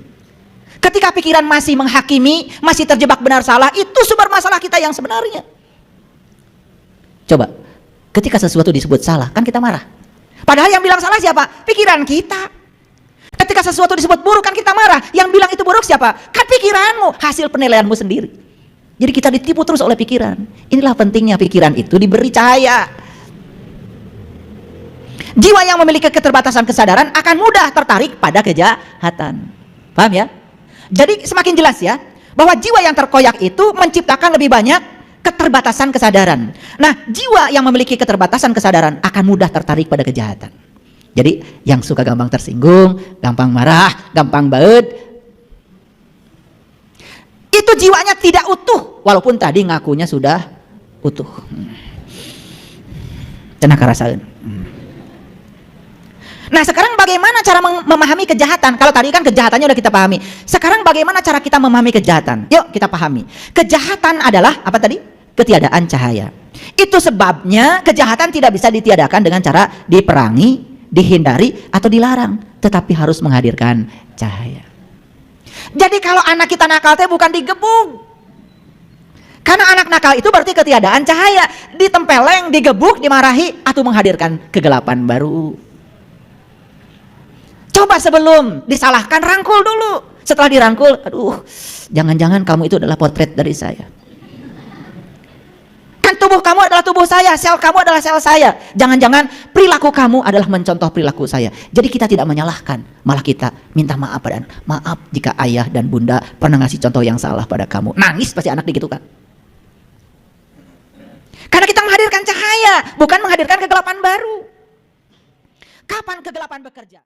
Ketika pikiran masih menghakimi, masih terjebak benar salah, itu sumber masalah kita yang sebenarnya. Coba, ketika sesuatu disebut salah, kan kita marah. Padahal yang bilang salah siapa? Pikiran kita. Ketika sesuatu disebut buruk, kan kita marah. Yang bilang itu buruk siapa? Kan pikiranmu, hasil penilaianmu sendiri. Jadi kita ditipu terus oleh pikiran. Inilah pentingnya pikiran itu diberi cahaya. Jiwa yang memiliki keterbatasan kesadaran akan mudah tertarik pada kejahatan. Paham ya? Jadi semakin jelas ya, bahwa jiwa yang terkoyak itu menciptakan lebih banyak keterbatasan kesadaran. Nah, jiwa yang memiliki keterbatasan kesadaran akan mudah tertarik pada kejahatan. Jadi yang suka gampang tersinggung, gampang marah, gampang baut, itu jiwanya tidak utuh, walaupun tadi ngakunya sudah utuh. Cenah karasaeun. Nah, sekarang bagaimana cara memahami kejahatan? Kalau tadi kan kejahatannya udah kita pahami. Sekarang bagaimana cara kita memahami kejahatan? Yuk kita pahami. Kejahatan adalah apa tadi? Ketiadaan cahaya. Itu sebabnya kejahatan tidak bisa ditiadakan dengan cara diperangi, dihindari, atau dilarang. Tetapi harus menghadirkan cahaya. Jadi kalau anak kita nakal teh bukan digebuk. Karena anak nakal itu berarti ketiadaan cahaya. Ditempeleng, digebuk, dimarahi, atau menghadirkan kegelapan baru. Coba sebelum disalahkan, rangkul dulu. Setelah dirangkul, aduh, jangan-jangan kamu itu adalah potret dari saya. Kan tubuh kamu adalah tubuh saya, sel kamu adalah sel saya. Jangan-jangan perilaku kamu adalah mencontoh perilaku saya. Jadi kita tidak menyalahkan, malah kita minta maaf dan maaf jika ayah dan bunda pernah ngasih contoh yang salah pada kamu. Nangis pasti anak digitukan. Karena kita menghadirkan cahaya, bukan menghadirkan kegelapan baru. Kapan kegelapan bekerja?